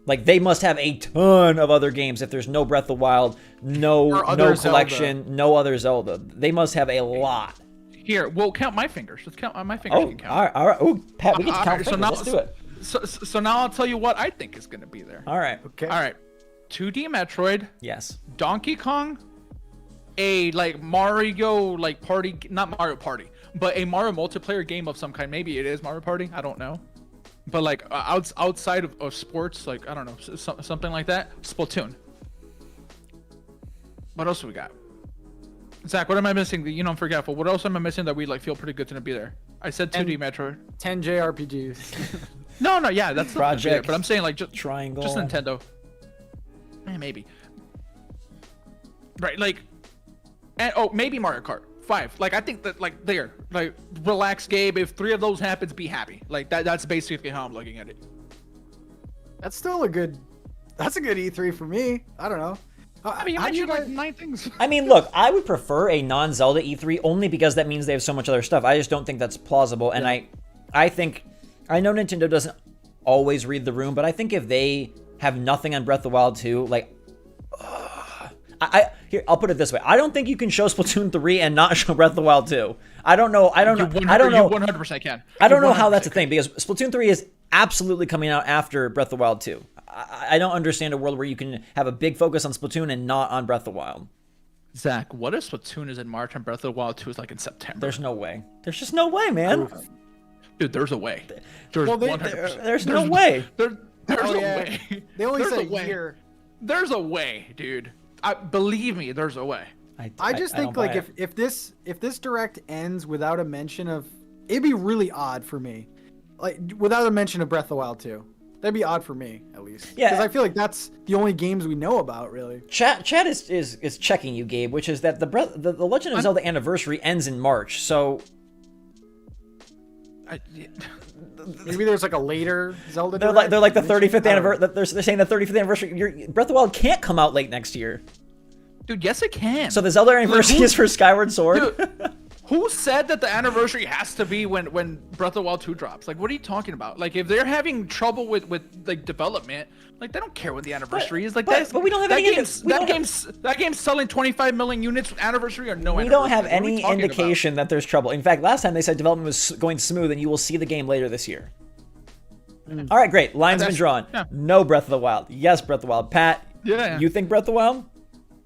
Like, they must have a ton of other games if there's no Breath of the Wild, no collection, Zelda. No other Zelda. They must have a lot. Here, we'll count my fingers. Let's count my fingers. Oh, all right. Oh, Pat, we get to count fingers. Let's do it. So now I'll tell you what I think is going to be there. All right. Okay. All right. 2D Metroid. Yes. Donkey Kong. a like Mario like party, not Mario Party, but a Mario multiplayer game of some kind. Maybe it is Mario Party. I don't know. But like outside of sports, like I don't know, something like that. Splatoon. What else do we got? Zach, what am I missing? You know, I'm forgetful. What else am I missing that we like feel pretty good to be there? I said 2D Metroid. 10 JRPGs. No, yeah, that's Project. But I'm saying like just Triangle. just Nintendo. Maybe. Right, like, and maybe Mario Kart 5. Like I think that like there, like relax, Gabe. If 3 of those happens, be happy. Like that's basically how I'm looking at it. That's still a good. That's a good E3 for me. I don't know. I mean, you mentioned like 9 things. I mean, look, I would prefer a non-Zelda E3 only because that means they have so much other stuff. I just don't think that's plausible, and I think I know Nintendo doesn't always read the room, but I think if they have nothing on Breath of the Wild 2, like, here, I'll put it this way: I don't think you can show Splatoon 3 and not show Breath of the Wild 2. I don't know. I don't know. You 100% can. I don't know how that's a thing because Splatoon 3 is absolutely coming out after Breath of the Wild 2. I don't understand a world where you can have a big focus on Splatoon and not on Breath of the Wild. Zach, what if Splatoon is in March and Breath of the Wild 2 is like in September? There's no way. There's just no way, man. Dude, there's a way. There's 100%. There's no way. There's Oh, a yeah. way. They only There's said a way. a year. There's a way, dude. Believe me, there's a way. I just think don't like buy it. if this direct ends without a mention of, it'd be really odd for me, like without a mention of Breath of the Wild 2. That'd be odd for me at least. Yeah. Because I feel like that's the only games we know about really. Chat is checking you, Gabe, which is that the Legend of Zelda Anniversary ends in March, so Maybe there's like a later Zelda. they're like the 35th anniversary. They're saying the 35th anniversary. Breath of the Wild can't come out late next year. Dude, yes it can. So the Zelda Anniversary is for Skyward Sword. Dude, who said that the anniversary has to be when Breath of the Wild 2 drops? Like, what are you talking about? Like, if they're having trouble with like development, like they don't care when the anniversary is. Like, but we don't have any that game's selling 25 million units anniversary or no. We don't have any indication that there's trouble. In fact, last time they said development was going smooth, and you will see the game later this year. All right, great. Line's been drawn. Yeah. No Breath of the Wild. Yes, Breath of the Wild. Pat, you think Breath of the Wild?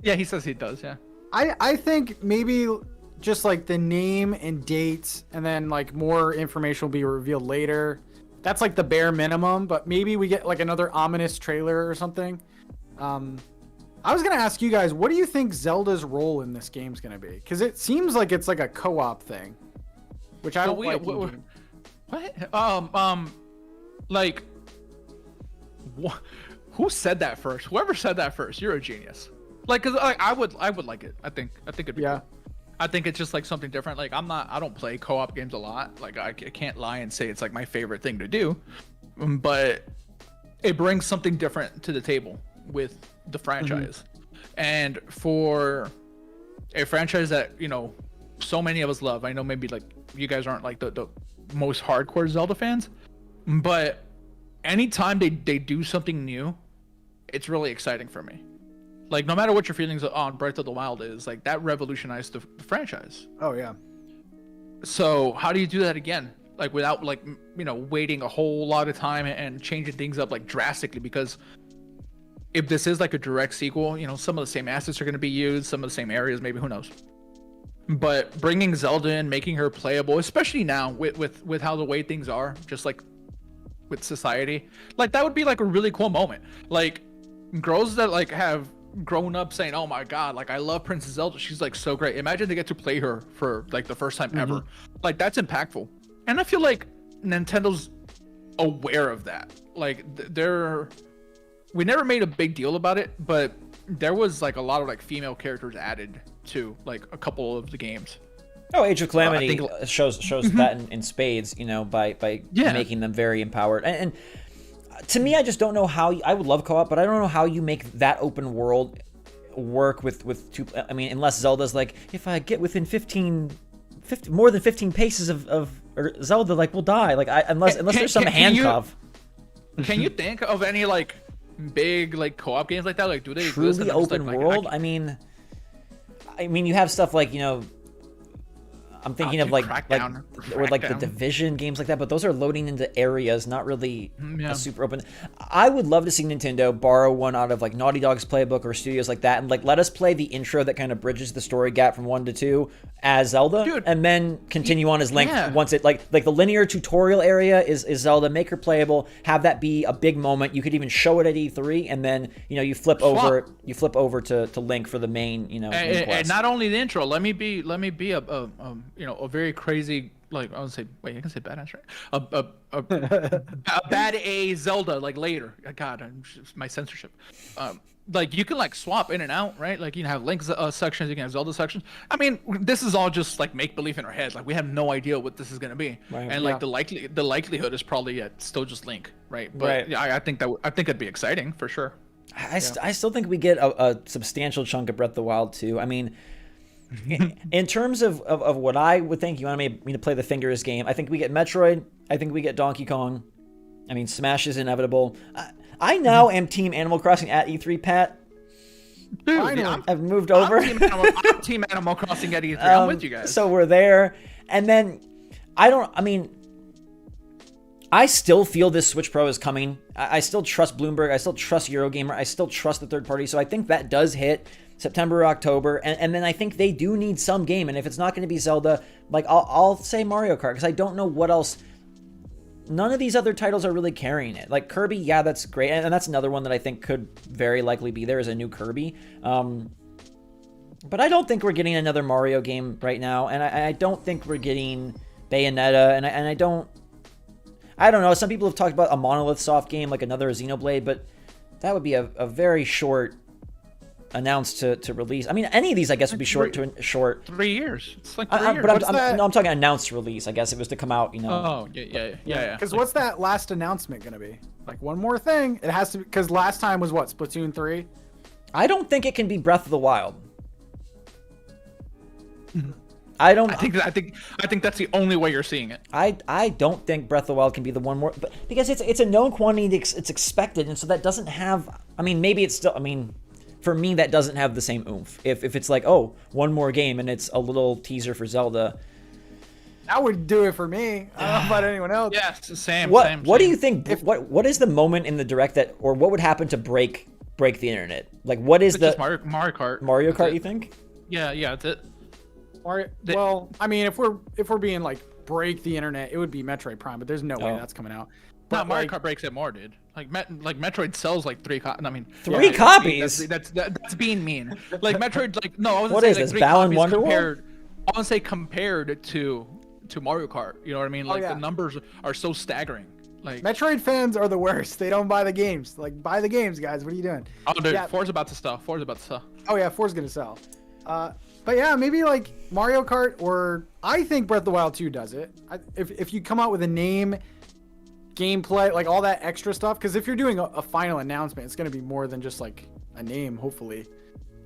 Yeah, he says he does. Yeah. I think maybe just like the name and dates, and then like more information will be revealed later. That's like the bare minimum, but maybe we get like another ominous trailer or something. I was gonna ask you guys, what do you think Zelda's role in this game's gonna be? Because it seems like it's like a co-op thing, which I don't like. What? Like, who said that first? Whoever said that first, you're a genius. Like, cause like I would like it. I think it'd be cool. I think it's just like something different. Like I don't play co-op games a lot. Like I can't lie and say it's like my favorite thing to do, but it brings something different to the table with the franchise. And for a franchise that, you know, so many of us love. I know maybe like you guys aren't like the most hardcore Zelda fans, but anytime they do something new, it's really exciting for me. Like, no matter what your feelings on Breath of the Wild is, like, that revolutionized the franchise. Oh, yeah. So, how do you do that again? Like, without, like, you know, waiting a whole lot of time and changing things up, like, drastically? Because if this is, like, a direct sequel, you know, some of the same assets are going to be used, some of the same areas, maybe, who knows? But bringing Zelda in, making her playable, especially now with how the way things are, just, like, with society, like, that would be, like, a really cool moment. Like, girls that, like, have grown up saying, oh my god, like I love Princess Zelda, she's like so great. Imagine they get to play her for like the first time ever. Like, that's impactful. And I feel like Nintendo's aware of that. Like we never made a big deal about it, but there was like a lot of like female characters added to like a couple of the games. Oh, Age of Calamity shows that in spades, you know, by making them very empowered. And to me, I just don't know how I would love co-op, but I don't know how you make that open world work with two. I mean, unless Zelda's like, if I get within 15 more than 15 paces of Zelda, like, we'll die. Like, unless there's some handcuff. Can you think of any like big like co-op games like that? Like, do they truly open world? I mean, you have stuff like, you know, I'm thinking of dude, like Crackdown. or like the Crackdown. Division games like that, but those are loading into areas, not really Yeah. a super open. I would love to see Nintendo borrow one out of like Naughty Dog's playbook or studios like that, and like let us play the intro that kind of bridges the story gap from 1 to 2 as Zelda, Dude, and then continue on as Link yeah. once it like the linear tutorial area is Zelda. Make her playable, have that be a big moment. You could even show it at E3, and then you flip over to Link for the main main And quest. not only the intro, let me be a very crazy, like, I would say, wait, I can say badass, right? A bad A Zelda, like, later. God, my censorship. Like, you can like swap in and out, right? Like, you can have Link sections, you can have Zelda sections. I mean, this is all just like make believe in our heads. Like, we have no idea what this is gonna be, Right. and like the likelihood is probably still just Link, right? But Right. yeah, I think it'd be exciting for sure. I still think we get a substantial chunk of Breath of the Wild too. I mean, in terms of what I would think, you want me to play the fingers game. I think we get Metroid. I think we get Donkey Kong. I mean, Smash is inevitable. I now am Team Animal Crossing at E3, Pat. Dude, Finally. I've moved over. I'm Team Animal Crossing at E3. I'm with you guys. So we're there. And then, I still feel this Switch Pro is coming. I still trust Bloomberg. I still trust Eurogamer. I still trust the third party. So I think that does hit September or October. And then I think they do need some game. And if it's not going to be Zelda, like I'll say Mario Kart, because I don't know what else. None of these other titles are really carrying it. Like Kirby, yeah, that's great. And that's another one that I think could very likely be there, is a new Kirby. But I don't think we're getting another Mario game right now. And I don't think we're getting Bayonetta. And I don't know. Some people have talked about a Monolith Soft game, like another Xenoblade, but that would be a very short announced to release. I mean, any of these, I guess, would be short. 3 years. It's like 3 years. But I'm talking announced release, I guess, if it was to come out, Oh, yeah. Because what's that last announcement gonna be? Like one more thing? It has to be, because last time was what, Splatoon 3? I don't think it can be Breath of the Wild. I think that's the only way you're seeing it. I don't think Breath of the Wild can be the one more, but because it's a known quantity, it's expected, and so that doesn't have. I mean, maybe it's still. I mean, for me, that doesn't have the same oomph. If it's like, oh, one more game and it's a little teaser for Zelda. That would do it for me. I don't know about anyone else. Yeah, it's the same. What do you think? What is the moment in the direct that, or what would happen to break the internet? Like, what is It's just Mario Kart. Mario That's Kart? it. You think? Yeah, that's it. Well, I mean, if we're being like break the internet, it would be Metroid Prime, but there's no way that's coming out. No, But Mario like, Kart breaks it more, dude. Like Metroid sells like 3 copies. I mean, Three copies? That's being mean. Like Metroid, like no, I was What say is like this, 3 Balan copies Wonderworld? compared. I want to say compared to Mario Kart. You know what I mean? Like yeah. the numbers are so staggering. Like Metroid fans are the worst. They don't buy the games. Like, buy the games, guys. What are you doing? oh, dude, Yeah. 4's about to sell. 4's about to sell. Oh yeah, 4's gonna sell. But yeah, maybe like Mario Kart, or I think Breath of the Wild 2 does it. If you come out with a name, gameplay, like all that extra stuff, because if you're doing a final announcement, it's gonna be more than just like a name, hopefully.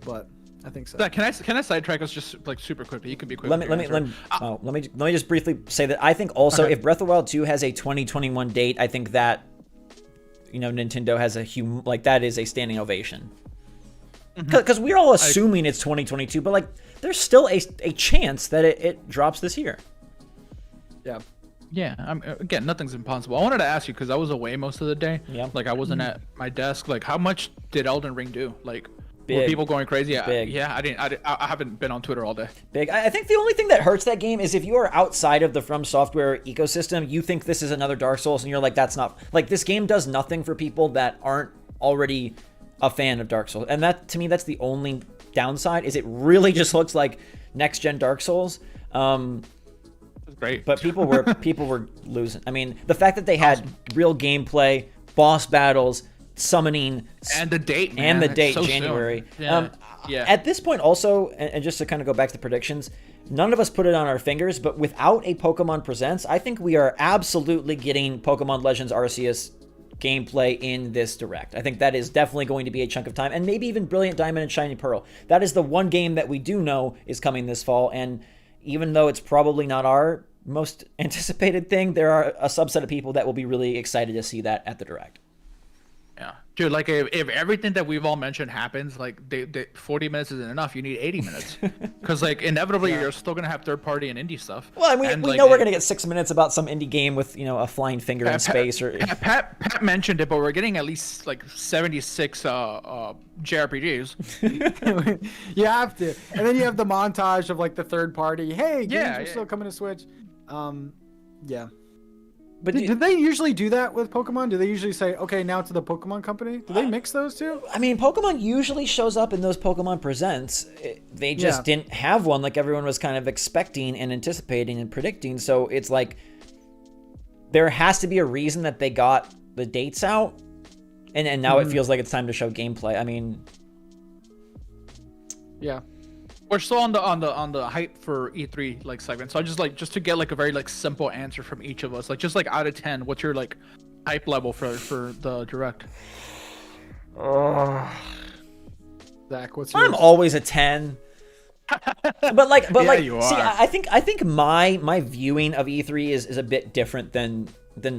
But I think so. Can I sidetrack us just like super quickly? You can be quick. Let me just briefly say that I think also, Okay. if Breath of the Wild 2 has a 2021 date, I think that Nintendo has that is a standing ovation. Because we're all assuming it's 2022, but like there's still a chance that it drops this year. Yeah. Yeah, again, nothing's impossible. I wanted to ask you because I was away most of the day. Yeah. Like I wasn't at my desk. Like, how much did Elden Ring do? Like, were Big. people going crazy? Big. Yeah, I haven't been on Twitter all day. Big. I think the only thing that hurts that game is if you are outside of the From Software ecosystem, you think this is another Dark Souls, and you're like, that's not. Like, this game does nothing for people that aren't already a fan of Dark Souls, and that, to me, that's the only downside. Is it really just looks like next gen Dark Souls. Great. But people were losing. I mean, the fact that they had real gameplay, boss battles, summoning, and the date, man. and the It's date, so January. soon. Yeah. At this point, also, and just to kind of go back to predictions, none of us put it on our fingers, but without a Pokemon Presents, I think we are absolutely getting Pokemon Legends Arceus gameplay in this direct. I think that is definitely going to be a chunk of time, and maybe even Brilliant Diamond and Shining Pearl. That is the one game that we do know is coming this fall, and even though it's probably not our most anticipated thing, there are a subset of people that will be really excited to see that at the direct. Yeah, dude. Like if everything that we've all mentioned happens, like 40 minutes isn't enough. You need 80 minutes, because like inevitably you're still gonna have third party and indie stuff. Well, and we like, know we're gonna get 6 minutes about some indie game with a flying finger in space. Or Pat mentioned it, but we're getting at least like 76 JRPGs. You have to, and then you have the montage of like the third party. Hey, games Yeah, are yeah. still coming to Switch. Yeah. but Did they usually do that with Pokemon? Do they usually say, okay, now to the Pokemon Company? Do they mix those two? I mean, Pokemon usually shows up in those Pokemon Presents. They just didn't have one like everyone was kind of expecting and anticipating and predicting. So it's like there has to be a reason that they got the dates out, and now it feels like it's time to show gameplay. I mean, Yeah. We're still on the hype for E3 like segment. So I just to get like a very like simple answer from each of us, like just like out of 10, what's your like hype level for the direct? Zach, what's yours? I'm always a 10. but Yeah, like, you see, are. I think my viewing of E3 is a bit different than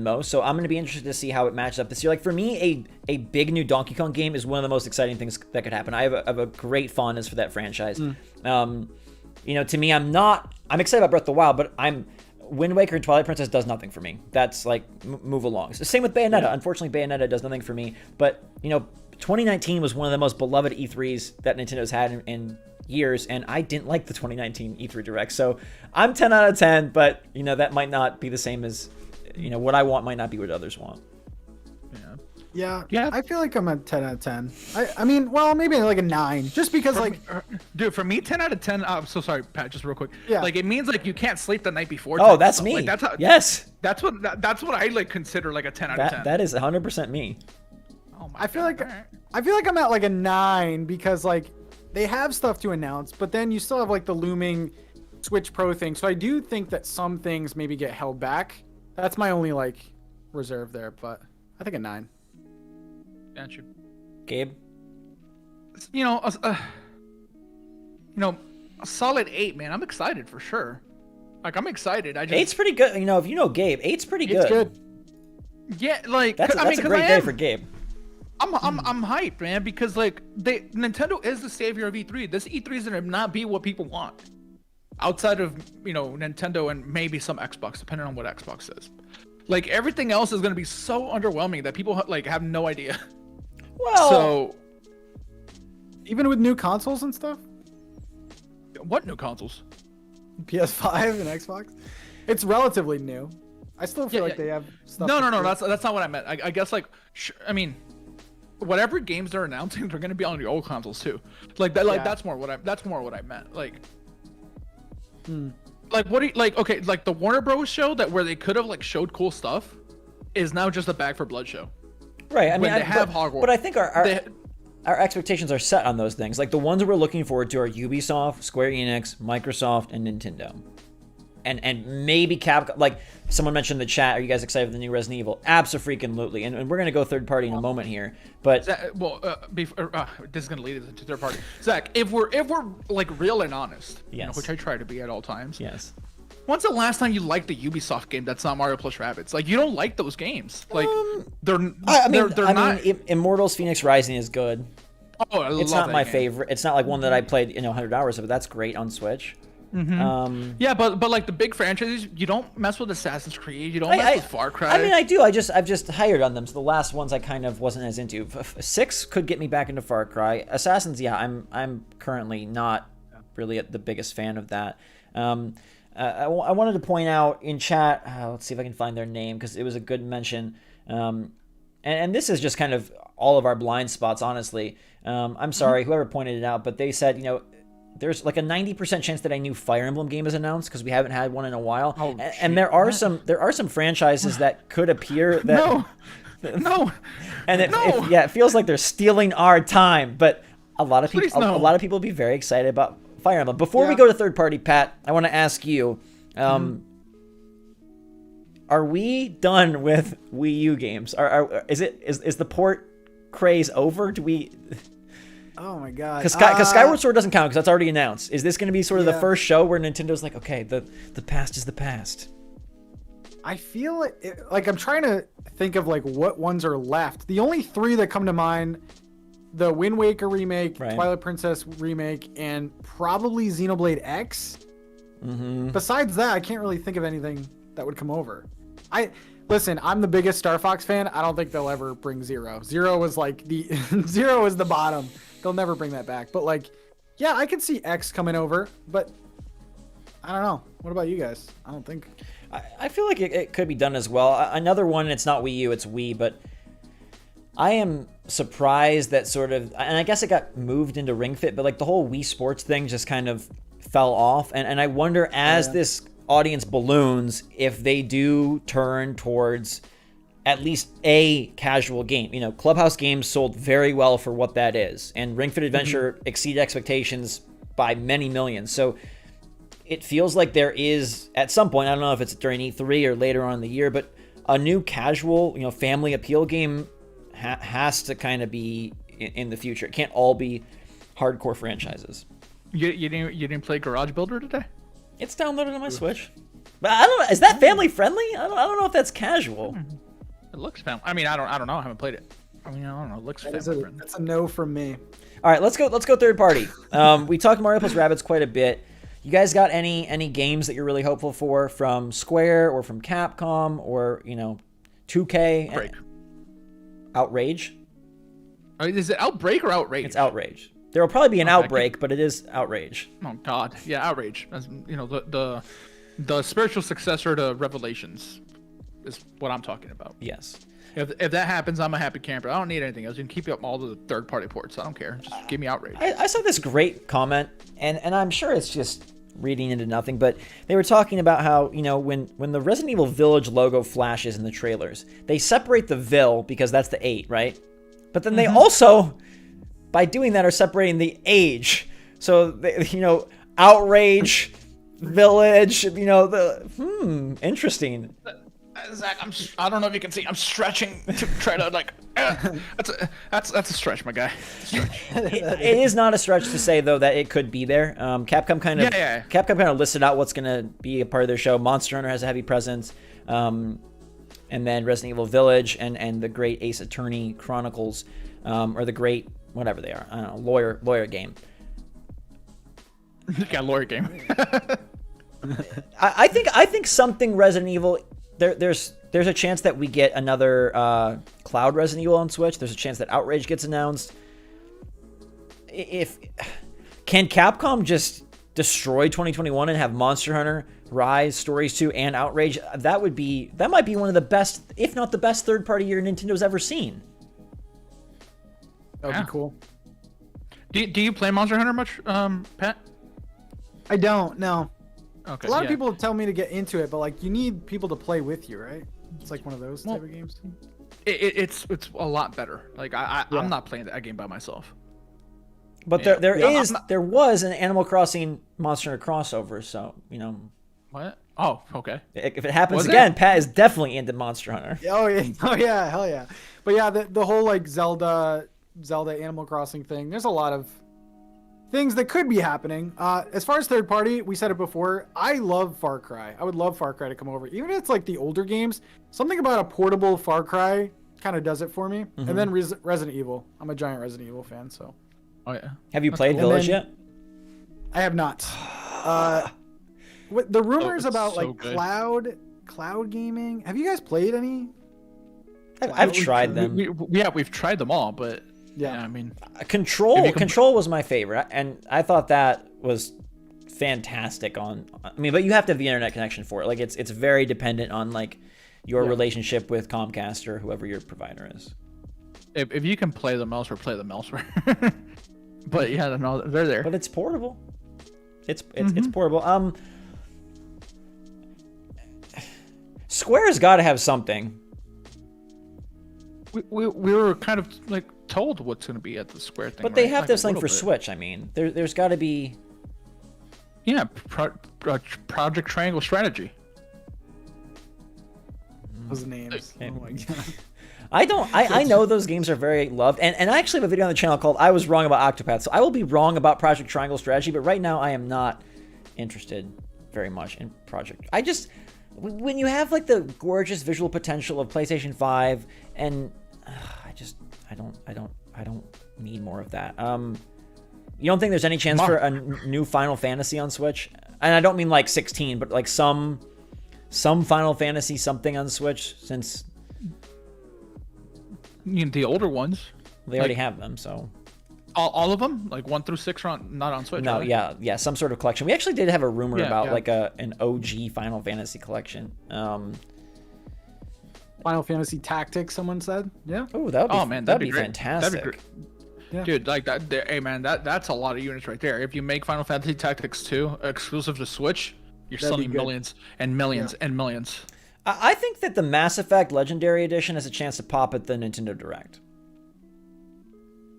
most. So I'm going to be interested to see how it matches up this year. Like for me, a big new Donkey Kong game is one of the most exciting things that could happen. I have a great fondness for that franchise. To me, I'm excited about Breath of the Wild, but Wind Waker and Twilight Princess does nothing for me. That's like move along. It's the same with Bayonetta. Yeah. Unfortunately, Bayonetta does nothing for me. But 2019 was one of the most beloved E3s that Nintendo's had in years, and I didn't like the 2019 E3 Direct. So I'm 10 out of 10, but that might not be the same as what I want might not be what others want. Yeah. I feel like I'm a 10 out of 10. I mean, well, maybe like a 9, just because Dude, for me, 10 out of 10. I'm so sorry, Pat. Just real quick. Yeah. Like it means like you can't sleep the night before. Oh, that's stuff. me. Like, that's how. Yes. That's what I like consider like a 10 out of 10. That is 100% me. Oh my I feel like I'm at like a 9 because like they have stuff to announce, but then you still have like the looming Switch Pro thing. So I do think that some things maybe get held back. That's my only like reserve there, but I think a 9. Got you. Gabe? A solid 8, man. I'm excited for sure. Like I'm excited. 8's pretty good. If you know Gabe, 8's pretty good. It's good. Yeah, like that's a great day for Gabe. I'm hyped, man, because like Nintendo is the savior of E3. This E3 is gonna not be what people want. Outside of Nintendo and maybe some Xbox, depending on what Xbox is. Like everything else is gonna be so underwhelming that people like have no idea. Well, so even with new consoles and stuff? What new consoles? PS5 and Xbox? It's relatively new. I still feel like they have stuff. No. That's not what I meant. I guess like, I mean, whatever games they're announcing, they're gonna be on the old consoles too. Like that. Like that's more what I meant. Like, like what do you like? Okay, like the Warner Bros. Show where they could have like showed cool stuff, is now just a Bag for Blood show. Right. I mean, they have Hogwarts. But I think our expectations are set on those things. Like the ones that we're looking forward to are Ubisoft, Square Enix, Microsoft, and Nintendo. And maybe Capcom. Like someone mentioned in the chat, are you guys excited for the new Resident Evil? Abso-freaking-lutely. And we're going to go third party in a moment here. But Zach, this is going to lead us into third party. Zach, if we're like real and honest, yes, which I try to be at all times. Yes. When's the last time you liked the Ubisoft game that's not Mario plus Rabbids? Like you don't like those games. Like they're not. Immortals Phoenix Rising is good. Oh, it's not my favorite. It's not like one that I played 100 hours of. That's great on Switch. Yeah, but like the big franchises, you don't mess with Assassin's Creed. You don't mess with Far Cry. I mean, I do. I've just hired on them. So the last ones I kind of wasn't as into. 6 could get me back into Far Cry. Assassins, yeah, I'm currently not really the biggest fan of that. I wanted to point out in chat. Let's see if I can find their name because it was a good mention. And this is just kind of all of our blind spots, honestly. I'm sorry, whoever pointed it out, but they said, there's like a 90% chance that a new Fire Emblem game is announced because we haven't had one in a while. And there are some franchises that could appear that No. And it feels like they're stealing our time, but a lot of people will be very excited about Fire Emblem. Before we go to third party, Pat, I want to ask you, are we done with Wii U games? Is the port craze over? Do we? Oh my god! Because Skyward Sword doesn't count because that's already announced. Is this going to be sort of the first show where Nintendo's like, okay, the past is the past? I feel like I'm trying to think of like what ones are left. The only 3 that come to mind, the Wind Waker remake, Right. Twilight Princess remake, and probably Xenoblade X. Besides that, I can't really think of anything that would come over. Listen, I'm the biggest Star Fox fan. I don't think they'll ever bring Zero. Zero was like Zero is the bottom. They'll never bring that back. But like, yeah, I could see X coming over, but I don't know. What about you guys? I don't think. I feel like it could be done as well. Another one, it's not Wii U, it's Wii, but I am surprised that sort of, and I guess it got moved into Ring Fit, but like the whole Wii Sports thing just kind of fell off. And I wonder, as this audience balloons, if they do turn towards at least a casual game. You know, Clubhouse games sold very well for what that is, and Ring Fit Adventure exceeded expectations by many millions. So it feels like there is, at some point, I don't know if it's during E3 or later on in the year, but a new casual, you know, family appeal game has to kind of be in the future. It can't all be hardcore franchises. You didn't play Garage Builder today? It's downloaded on my Switch. But I don't know, is that family friendly? I don't know if that's casual. It looks family. I mean, I don't know. I haven't played it. I mean, I don't know. It looks family friendly. That's a no from me. All right, let's go third party. We talked Mario plus Rabbids quite a bit. You guys got any games that you're really hopeful for from Square or from Capcom or, you know, 2K? Break. Outrage? Is it Outbreak or Outrage? It's Outrage. There will probably be an Outbreak, but it is Outrage. Oh God, yeah, Outrage. That's, you know, the spiritual successor to Revelations is what I'm talking about. Yes. If that happens, I'm a happy camper. I don't need anything else. You can keep up all the third-party ports. I don't care. Just give me Outrage. I saw this great comment, and I'm sure it's just reading into nothing, but they were talking about how, you know, when the Resident Evil Village logo flashes in the trailers, they separate the Vil because that's the 8, right? But then they also, by doing that, are separating the age. So, they, you know, Outrage, Village, you know, interesting. Zach, I don't know if you can see. I'm stretching to try to like. That's a stretch, my guy. It is not a stretch to say though that it could be there. Capcom kind of listed out what's gonna be a part of their show. Monster Hunter has a heavy presence, and then Resident Evil Village and the Great Ace Attorney Chronicles, or the Great whatever they are. I don't know, lawyer game. Yeah, lawyer game. I think something Resident Evil. There's a chance that we get another Cloud Resident Evil on Switch. There's a chance that Outrage gets announced. Can Capcom just destroy 2021 and have Monster Hunter, Rise, Stories 2, and Outrage? That might be one of the best, if not the best, third-party year Nintendo's ever seen. That would be cool. Do you play Monster Hunter much, Pat? I don't. No. Okay, a lot of people tell me to get into it, but like you need people to play with you, right? It's like one of those type of games. It's a lot better. Like I'm not playing that game by myself. But there was an Animal Crossing Monster Hunter crossover, so you know. What? Oh, okay. If it happens again, Pat is definitely into Monster Hunter. Oh yeah, hell yeah. But yeah, the whole like Zelda Animal Crossing thing. There's a lot of things that could be happening. As far as third party, we said it before, I love Far Cry. I would love Far Cry to come over. Even if it's like the older games, something about a portable Far Cry kind of does it for me. And then Resident Evil. I'm a giant Resident Evil fan, so. Oh yeah. Have you played Village yet? I have not. The rumors about so like good. cloud gaming. Have you guys played any? I've tried them. We've tried them all, but yeah, I mean, Control was my favorite, and I thought that was fantastic but you have to have the internet connection for it. Like it's very dependent on like your relationship with Comcast or whoever your provider is. If you can play them elsewhere, play them elsewhere. But yeah, no, they're there. But it's portable. It's portable. Square's got to have something. We were kind of like told what's going to be at the Square thing. But they have this thing for Switch. I mean, there's got to be. Yeah, Project Triangle Strategy. Those names. Oh my god. I know those games are very loved, and I actually have a video on the channel called "I Was Wrong About Octopath," so I will be wrong about Project Triangle Strategy, but right now I am not interested very much in Project. when you have like the gorgeous visual potential of PlayStation 5, and I don't need more of that. You don't think there's any chance for a new Final Fantasy on Switch? And I don't mean like 16, but like some Final Fantasy something on Switch, since You know, the older ones. they already have them, so. All of them, like 1 through 6, are not on Switch. No, right? yeah, some sort of collection. We actually did have a rumor about yeah. like an OG Final Fantasy collection. Final Fantasy Tactics, someone said. Yeah. Oh, that would be, that'd be great. fantastic. That'd be great. Yeah. Dude, like that. Hey, man, that's a lot of units right there. If you make Final Fantasy Tactics 2 exclusive to Switch, you're That'd be selling good. millions and millions and millions. I think that the Mass Effect Legendary Edition has a chance to pop at the Nintendo Direct.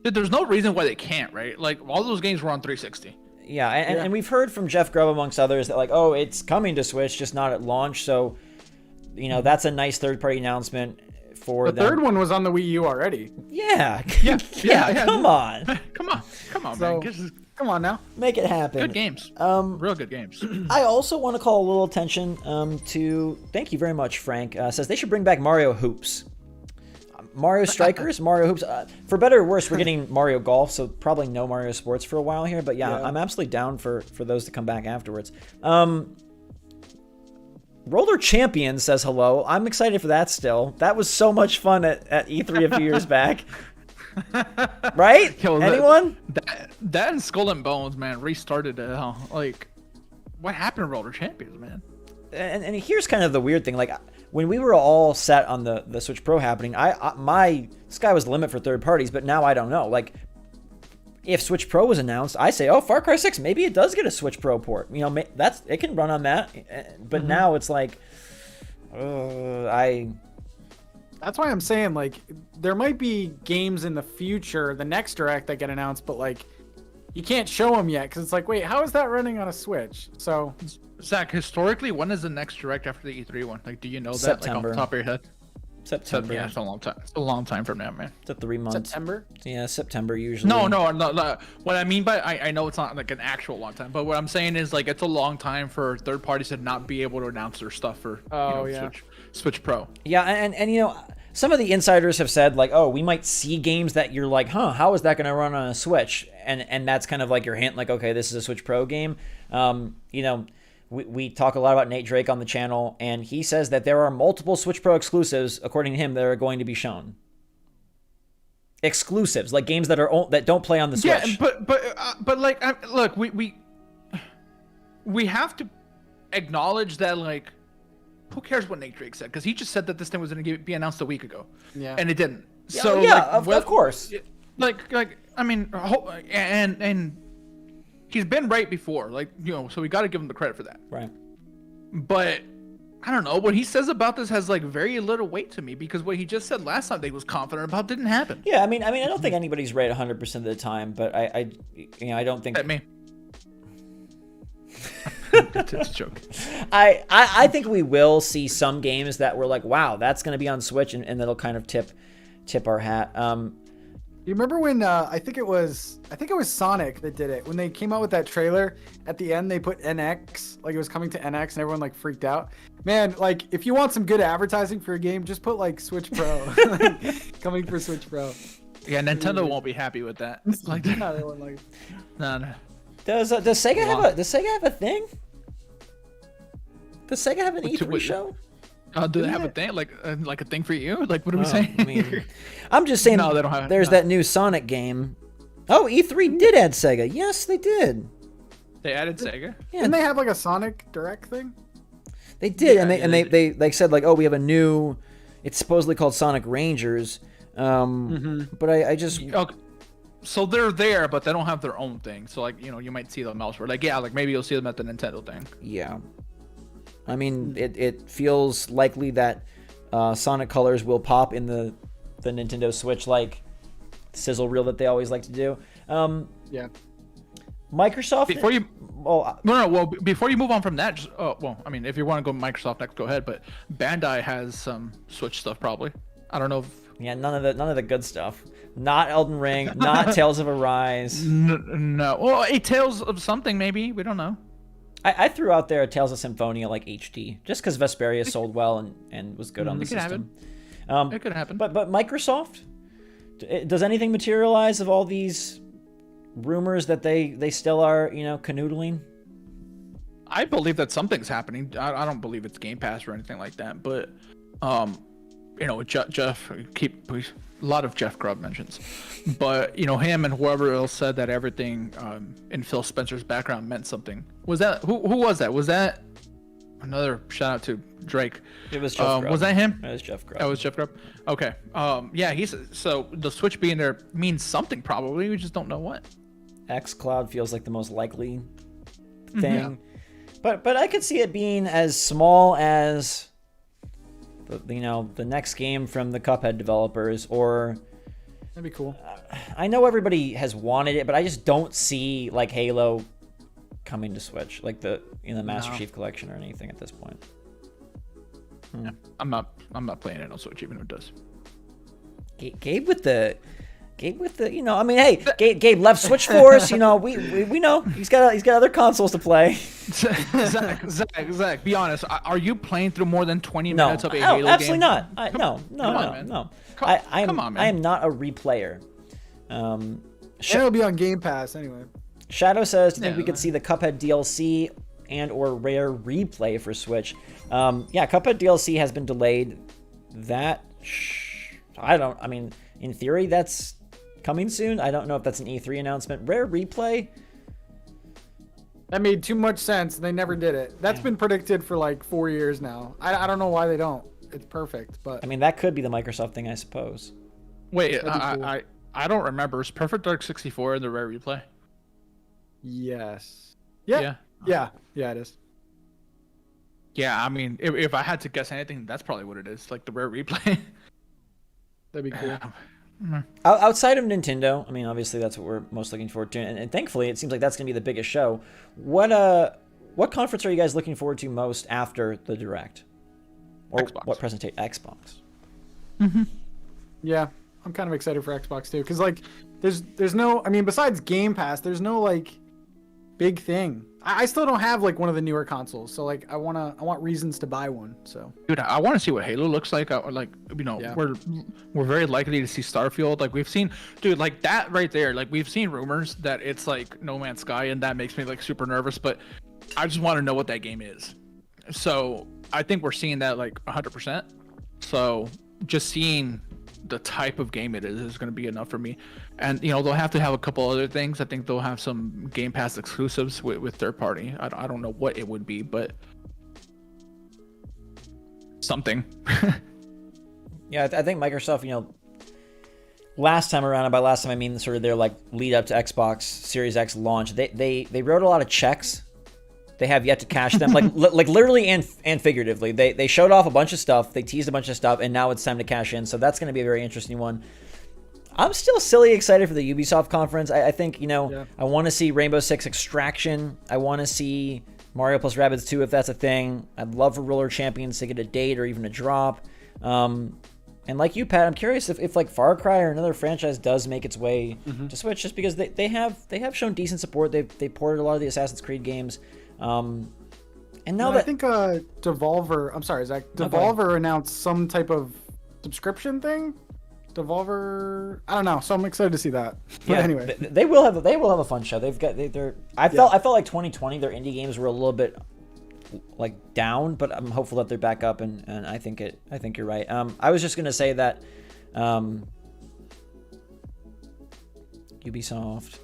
Dude, there's no reason why they can't, right? Like, all those games were on 360. Yeah, and we've heard from Jeff Grubb, amongst others, that like, oh, it's coming to Switch, just not at launch. So, you know, that's a nice third-party announcement for The them. third one was on the Wii U already. Yeah. Yeah. Come on. Come on, So, man. come on now. Make it happen. Good games. Real good games. I also want to call a little attention to, thank you very much, Frank, says they should bring back Mario Hoops. Mario Strikers, Mario Hoops. For better or worse, we're getting Mario Golf, so probably no Mario Sports for a while here. But yeah, I'm absolutely down for those to come back afterwards. Roller Champion says hello. I'm excited for that still. That was so much fun at E3 a few years back. Right? Yo, Anyone? That and Skull and Bones, man, restarted it. Like, what happened to Roller Champions, man? And here's kind of the weird thing. Like, when we were all set on the Switch Pro happening, my sky was the limit for third parties, but now I don't know. Like, if Switch Pro was announced, I say, oh, Far Cry 6, maybe it does get a Switch Pro port. You know, it can run on that. But now it's like, That's why I'm saying, like, there might be games in the future, the next Direct that get announced, but like, you can't show them yet because it's like, wait, how is that running on a Switch? So, Zach, historically, when is the next Direct after the E3 one? Like, do you know that? September. Like, off the top of your head? September. Yeah, it's a long time. It's a long time from now, man. It's 3 months. September? Yeah, September usually. No. What I mean by I know it's not like an actual long time, but what I'm saying is like it's a long time for third parties to not be able to announce their stuff for Switch Pro. Yeah, and you know, some of the insiders have said like, oh, we might see games that you're like, how is that going to run on a Switch? And that's kind of like your hint, like, okay, this is a Switch Pro game. You know, we talk a lot about Nate Drake on the channel, and he says that there are multiple Switch Pro exclusives, according to him, that are going to be shown. Exclusives, like games that don't play on the Switch. Yeah, but like, look, we have to acknowledge that, like, who cares what Nate Drake said? Because he just said that this thing was going to be announced a week ago. Yeah. And it didn't. Yeah, So yeah, like, of course. Like I mean, and he's been right before, like, you know, so we got to give him the credit for that. Right. But I don't know, what he says about this has like very little weight to me, because what he just said last time that he was confident about didn't happen. Yeah, I mean, I don't think anybody's right 100% of the time, but I don't think. At me. It's a joke. I think we will see some games that we're like, wow, that's going to be on Switch, and that'll kind of tip our hat. You remember when I think it was Sonic that did it, when they came out with that trailer at the end, they put NX, like it was coming to NX, and everyone like freaked out. Man, like if you want some good advertising for a game, just put like Switch Pro, like, coming for Switch Pro. Yeah, Nintendo won't be happy with that. Like, No, they won't like. no. Does Sega have a thing? Does Sega have an E3 show? Do they have a thing, like a thing for you? Like, what are we saying? I mean, I'm just saying. No, they don't have. There's that new Sonic game. Oh, E3 did add Sega. Yes, they did. They added Sega. Yeah, Didn't they have like a Sonic Direct thing? they did, Yeah, and they like said like, oh, we have a new. It's supposedly called Sonic Rangers. But I just. Okay. So they're there, but they don't have their own thing. So like, you know, you might see them elsewhere. Like, yeah, like maybe you'll see them at the Nintendo thing. Yeah. I mean, it feels likely that Sonic Colors will pop in the Nintendo Switch, like sizzle reel that they always like to do. Yeah. Microsoft. Before you, well, well, before you move on from that, just, well, I mean, if you want to go Microsoft next, go ahead. But Bandai has some Switch stuff, probably. I don't know. yeah, none of the good stuff. Not Elden Ring. Not Tales of Arise. No. Well, a Tales of something, maybe. We don't know. I threw out there a Tales of Symphonia like HD, just because Vesperia sold well and was good on the system. It could happen. But Microsoft, does anything materialize of all these rumors that they still are, canoodling? I believe that something's happening. I don't believe it's Game Pass or anything like that, but Jeff, a lot of Jeff Grubb mentions, but him and whoever else said that everything in Phil Spencer's background meant something. Was that who was that? Was that another shout out to Drake? It was Jeff Grubb. Was that him? That was Jeff Grubb. That was Jeff Grubb. Okay. Yeah. So the Switch being there means something probably. We just don't know what. xCloud feels like the most likely thing. But I could see it being as small as the next game from the Cuphead developers, or that'd be cool. I know everybody has wanted it, but I just don't see like Halo coming to Switch, like the Master Chief Collection or anything at this point. Yeah, I'm not playing it on Switch even if it does. Gabe with the hey, Gabe left SwitchForce. We know he's got other consoles to play. Zach, be honest. Are you playing through more than 20 minutes of a Halo game? Absolutely not. No. Come on, man. I am not a replayer. It'll be on Game Pass anyway. Shadow says, "Do you think we could see the Cuphead DLC and or Rare replay for Switch?" Cuphead DLC has been delayed. In theory, that's coming soon. I don't know if that's an E3 announcement. Rare replay? That made too much sense. They never did it. That's been predicted for like 4 years now. I don't know why they don't. It's perfect, but that could be the Microsoft thing, I suppose. Wait, cool. I don't remember. Is Perfect Dark 64 in the Rare replay? Yes. Yeah, it is. Yeah, if I had to guess anything, that's probably what it is. Like the Rare replay. That'd be cool. Outside of Nintendo, obviously that's what we're most looking forward to, and thankfully it seems like that's going to be the biggest show. What conference are you guys looking forward to most after the Direct? Or Xbox. What presentation? Xbox. Mm-hmm. Yeah, I'm kind of excited for Xbox too, because like there's no, besides Game Pass, there's no like big thing. I still don't have like one of the newer consoles, so like I want reasons to buy one. So dude, I want to see what Halo looks like. We're very likely to see Starfield. Like we've seen, dude, like that right there. Like we've seen rumors that it's like No Man's Sky, and that makes me like super nervous. But I just want to know what that game is. So I think we're seeing that like 100%. So just seeing the type of game it is going to be enough for me. And they'll have to have a couple other things. I think they'll have some Game Pass exclusives with third party. I don't know what it would be, but something. Yeah, I think Microsoft, last time around, and by last time I mean sort of their like lead up to Xbox Series X launch, they wrote a lot of checks. They have yet to cash them, like literally and figuratively. They showed off a bunch of stuff, they teased a bunch of stuff, and now it's time to cash in. So that's going to be a very interesting one. I'm still silly excited for the Ubisoft conference. I think, I want to see Rainbow Six Extraction. I want to see Mario plus Rabbids 2 if that's a thing. I'd love for Roller Champions to get a date or even a drop. And like you, Pat, I'm curious if like Far Cry or another franchise does make its way to Switch, just because they have shown decent support. They ported a lot of the Assassin's Creed games. And now I think Devolver. I'm sorry, Zach. Devolver announced some type of subscription thing. Devolver. I don't know. So I'm excited to see that. But anyway, they will have a fun show. They've got I felt like 2020 their indie games were a little bit like down, but I'm hopeful that they're back up. And I think you're right. I was just gonna say that Ubisoft,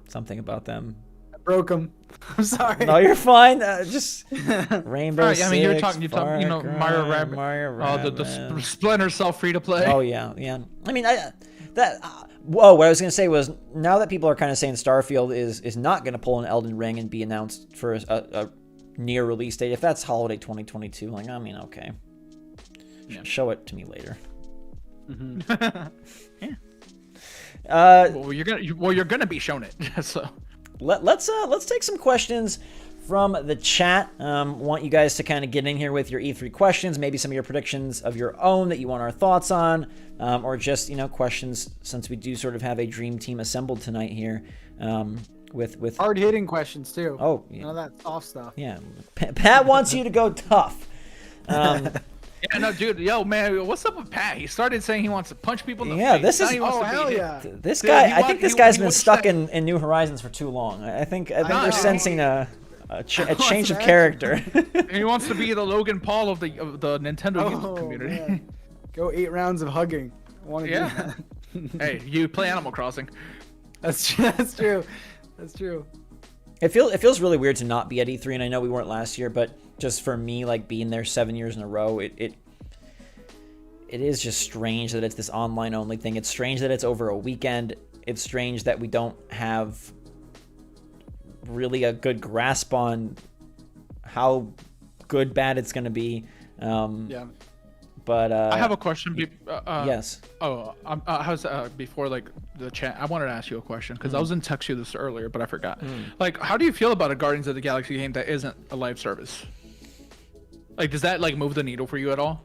something about them. Broke them. I'm sorry. No, you're fine. Just Rainbow Six. You're talking, Mario Rabbids. The Splinter Cell free to play. Oh yeah. What I was gonna say was, now that people are kind of saying Starfield is not gonna pull an Elden Ring and be announced for a near release date, if that's holiday 2022, like okay, show it to me later. Mm-hmm. Yeah. You're gonna be shown it. So. Let's take some questions from the chat. Want you guys to kind of get in here with your E3 questions, maybe some of your predictions of your own that you want our thoughts on, or just questions, since we do sort of have a dream team assembled tonight here. with Hard hitting questions too. Oh, yeah. None of that soft stuff. Yeah, Pat wants you to go tough. Yeah, no, dude, yo, man, what's up with Pat? He started saying he wants to punch people in the Yeah, face. this Now is- he wants Oh, to be hell hit. yeah. This Dude, guy, he I think want- this he- guy's he been wants stuck that- in New Horizons for too long. I think we're no. sensing a change of that? character. He wants to be the Logan Paul of the Nintendo Oh, community. man. Go 8 rounds of hugging. I want to Yeah. do that. Hey, you play Animal Crossing. That's true. That's true. That's true. It feels really weird to not be at E3, and I know we weren't last year, but just for me, like being there 7 years in a row, it is just strange that it's this online only thing. It's strange that it's over a weekend. It's strange that we don't have really a good grasp on how good bad it's going to be. Yeah. But I have a question. yes. Oh, how's before like the chat? I wanted to ask you a question because I was in text you this earlier, but I forgot. Like, how do you feel about a Guardians of the Galaxy game that isn't a live service? Like, does that like move the needle for you at all?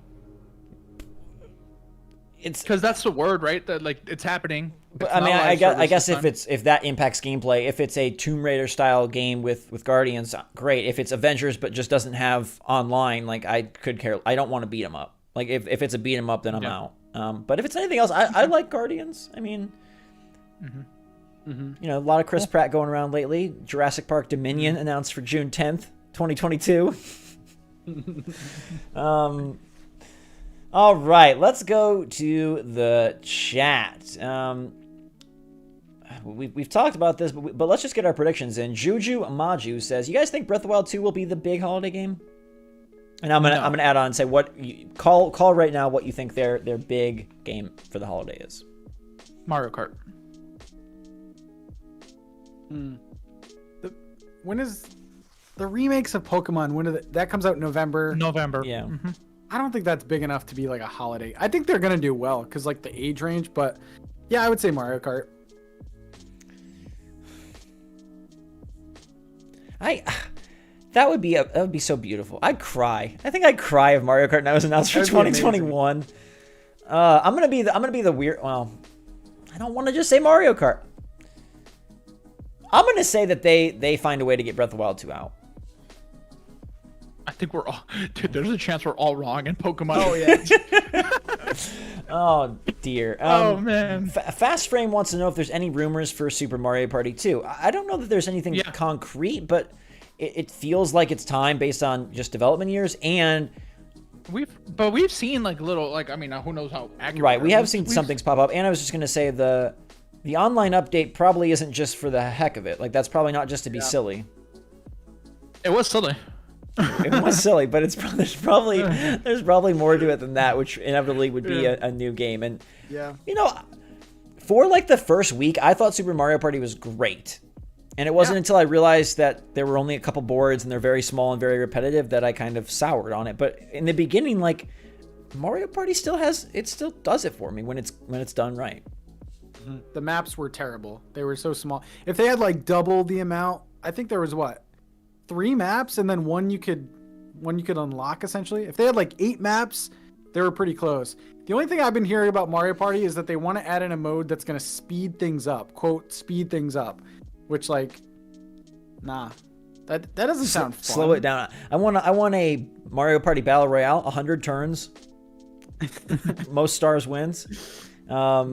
It's Because that's the word, right? That like it's happening. But It's I mean, not I live guess, service this time. if that impacts gameplay, if it's a Tomb Raider style game with Guardians, great. If it's Avengers but just doesn't have online, like I could care. I don't want to beat them up. Like if it's a beat 'em up, then I'm out. But if it's anything else, I like Guardians. I mean, you know, a lot of Chris Pratt going around lately. Jurassic Park Dominion announced for June 10th, 2022. All right, let's go to the chat. We've talked about this, but let's just get our predictions in. Juju Maju says, "You guys think Breath of the Wild 2 will be the big holiday game?" And I'm gonna add on and say call right now what you think their big game for the holiday is. Mario Kart. When is the remakes of Pokemon? That comes out in November. November. Yeah. I don't think that's big enough to be like a holiday. I think they're gonna do well because like the age range, but yeah, I would say Mario Kart. That would be so beautiful. I'd cry. I think I'd cry if Mario Kart now was announced for That would be 2021. I'm gonna be the weird. Well, I don't want to just say Mario Kart. I'm gonna say that they find a way to get Breath of the Wild 2 out. I think we're all, dude. There's a chance we're all wrong in Pokemon. Oh yeah. Oh dear. Oh man. Fast Frame wants to know if there's any rumors for Super Mario Party 2. I don't know that there's anything concrete, but it feels like it's time based on just development years, and We've seen like little like I mean who knows how accurate. right, we have seen some things pop up, and I was just gonna say the online update probably isn't just for the heck of it. Like that's probably not just to be silly. It was silly. It was silly, but there's probably more to it than that, which inevitably would be a new game. And Yeah. you know, for like the first week, I thought Super Mario Party was great. And it wasn't until I realized that there were only a couple boards and they're very small and very repetitive that I kind of soured on it. But in the beginning, like Mario Party still does it for me when it's done right. The maps were terrible. They were so small. If they had like double the amount, I think there was 3 maps and then one you could unlock essentially. If they had like 8 maps, they were pretty close. The only thing I've been hearing about Mario Party is that they want to add in a mode that's going to speed things up, quote, speed things up, which like, nah, that doesn't sound fun. Slow it down. I want a Mario Party Battle Royale, 100 turns. Most stars wins. A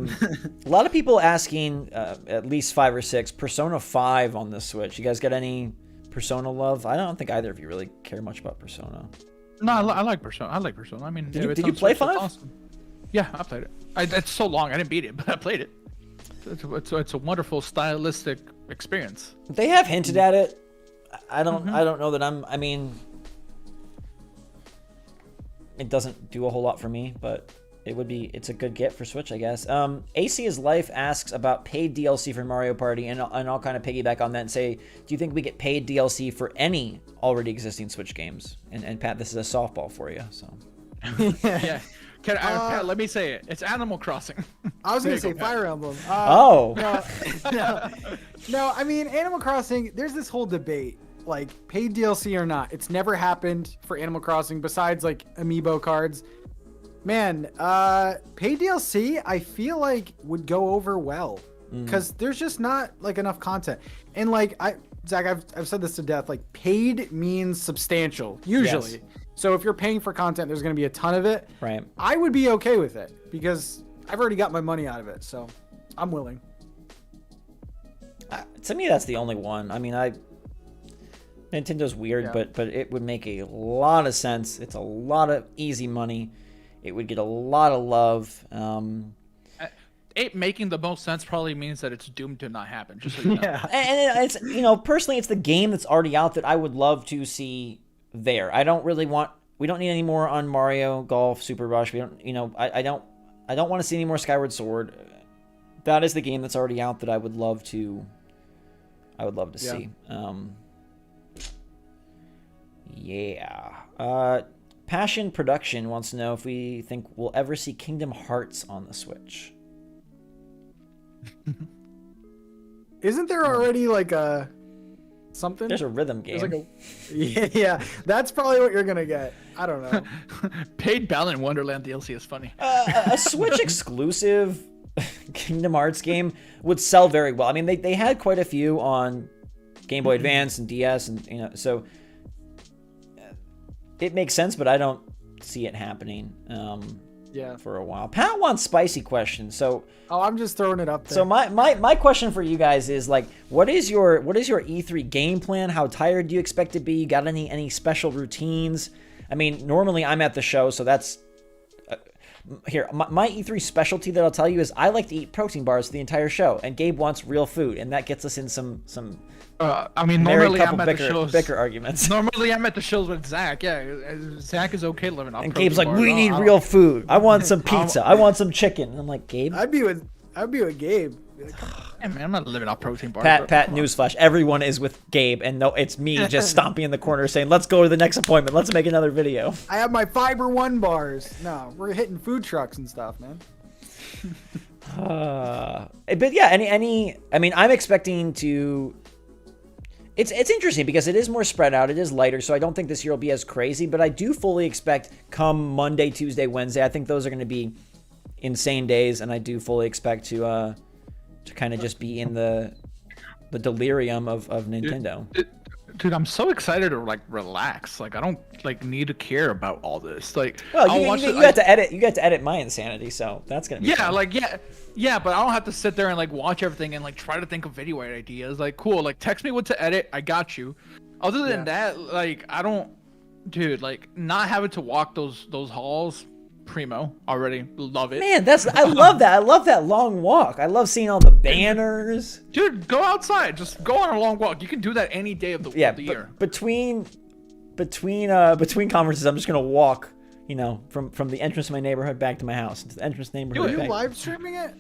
lot of people asking at least 5 or 6 Persona 5 on the Switch. You guys got any Persona love? I don't think either of you really care much about Persona. No, I like Persona. I like Persona. I mean, Did you play 5? Awesome. Yeah, I played it. It's so long. I didn't beat it, but I played it. It's a wonderful stylistic experience. They have hinted at it. I don't know that I mean, it doesn't do a whole lot for me, but it's a good get for Switch, I guess. AC is Life asks about paid DLC for Mario Party, and I'll kind of piggyback on that and say, do you think we get paid DLC for any already existing Switch games? And Pat, this is a softball for you, so. Yeah. Pat, let me say it. It's Animal Crossing. I was gonna say Fire Emblem. No, I mean Animal Crossing. There's this whole debate, like paid DLC or not. It's never happened for Animal Crossing besides like amiibo cards. Man, paid DLC I feel like would go over well. because there's just not like enough content. And like Zach, I've said this to death. Like paid means substantial usually. Yes. So if you're paying for content, there's going to be a ton of it. Right. I would be okay with it because I've already got my money out of it, so I'm willing. To me, that's the only one. I mean, Nintendo's weird, Yeah. but it would make a lot of sense. It's a lot of easy money. It would get a lot of love. It making the most sense probably means that it's doomed to not happen. Just so you know. Yeah. And it's, personally, it's the game that's already out that I would love to see there. We don't need any more on Mario Golf Super Rush. We don't, I don't want to see any more Skyward Sword. That is the game that's already out that I would love to see. Passion Production wants to know if we think we'll ever see Kingdom Hearts on the Switch. Isn't there already like a something? There's a rhythm game. There's like yeah, that's probably what you're gonna get. I don't know. Paid Balan Wonderland DLC is funny. A Switch exclusive Kingdom Hearts game would sell very well. I mean, they had quite a few on Game Boy Advance and DS, and so it makes sense, but I don't see it happening. For a while. Pat wants spicy questions. So I'm just throwing it up there. So my question for you guys is like, what is your E3 game plan? How tired do you expect to be? You got any special routines? I mean, normally I'm at the show, so that's here. My E3 specialty that I'll tell you is I like to eat protein bars the entire show, and Gabe wants real food, and that gets us in some. Normally I'm at the shows. Bicker arguments. Normally I'm at the shows with Zach. Yeah, Zach is okay living off. And Gabe's like, we need real food. I want some pizza. I want some chicken. And I'm like, Gabe. I'd be with Gabe. Hey man, I'm not living off protein bars. Pat, newsflash. Everyone is with Gabe, and no, it's me just stomping in the corner saying, let's go to the next appointment. Let's make another video. I have my Fiber One bars. No, we're hitting food trucks and stuff, man. But yeah, I mean, I'm expecting to. It's interesting because it is more spread out. It is lighter, so I don't think this year will be as crazy. But I do fully expect come Monday, Tuesday, Wednesday. I think those are going to be insane days, and I do fully expect to kind of just be in the delirium of Nintendo. Dude, I'm so excited to like relax. Like I don't like need to care about all this. Like, well, you got to edit. You got to edit my insanity, so that's gonna be fun. Yeah, but I don't have to sit there and like watch everything and like try to think of video ideas. Like, cool. Like, text me what to edit. I got you. Other than that, like, I don't, dude. Like, not having to walk those halls. Primo, already love it. Man, I love that. I love that long walk. I love seeing all the banners. Dude, go outside. Just go on a long walk. You can do that any day of the year. Between conferences, I'm just gonna walk. From the entrance of my neighborhood back to my house, to the entrance of the neighborhood. Are you live streaming it?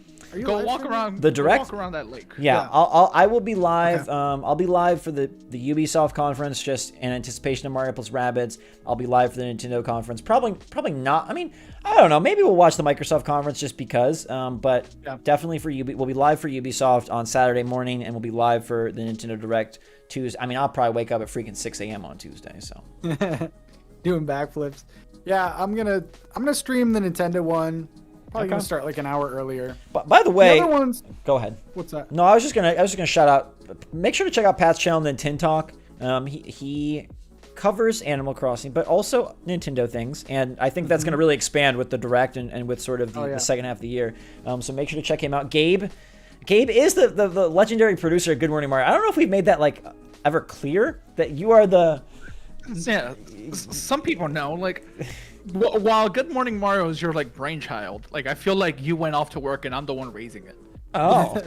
Go walk around the direct. Walk around that lake. Yeah. I will be live. Okay. I'll be live for the Ubisoft conference, just in anticipation of Mario plus Rabbids. I'll be live for the Nintendo conference. Probably not. I mean, I don't know. Maybe we'll watch the Microsoft conference just because. But definitely for we'll be live for Ubisoft on Saturday morning, and we'll be live for the Nintendo Direct Tuesday. I mean, I'll probably wake up at freaking 6 a.m. on Tuesday. So doing backflips. Yeah, I'm gonna stream the Nintendo one. Probably gonna start like an hour earlier. But by the way, the other ones, go ahead. What's that? No, I was just gonna shout out. Make sure to check out Pat's channel, Nintendogs. He covers Animal Crossing, but also Nintendo things, and I think that's gonna really expand with the Direct and with sort of the second half of the year. So make sure to check him out. Gabe is the legendary producer of Good Morning Mario. I don't know if we've made that like ever clear that you are the. Yeah, some people know. Like, while Good Morning Mario is your like brainchild, like I feel like you went off to work and I'm the one raising it. Oh,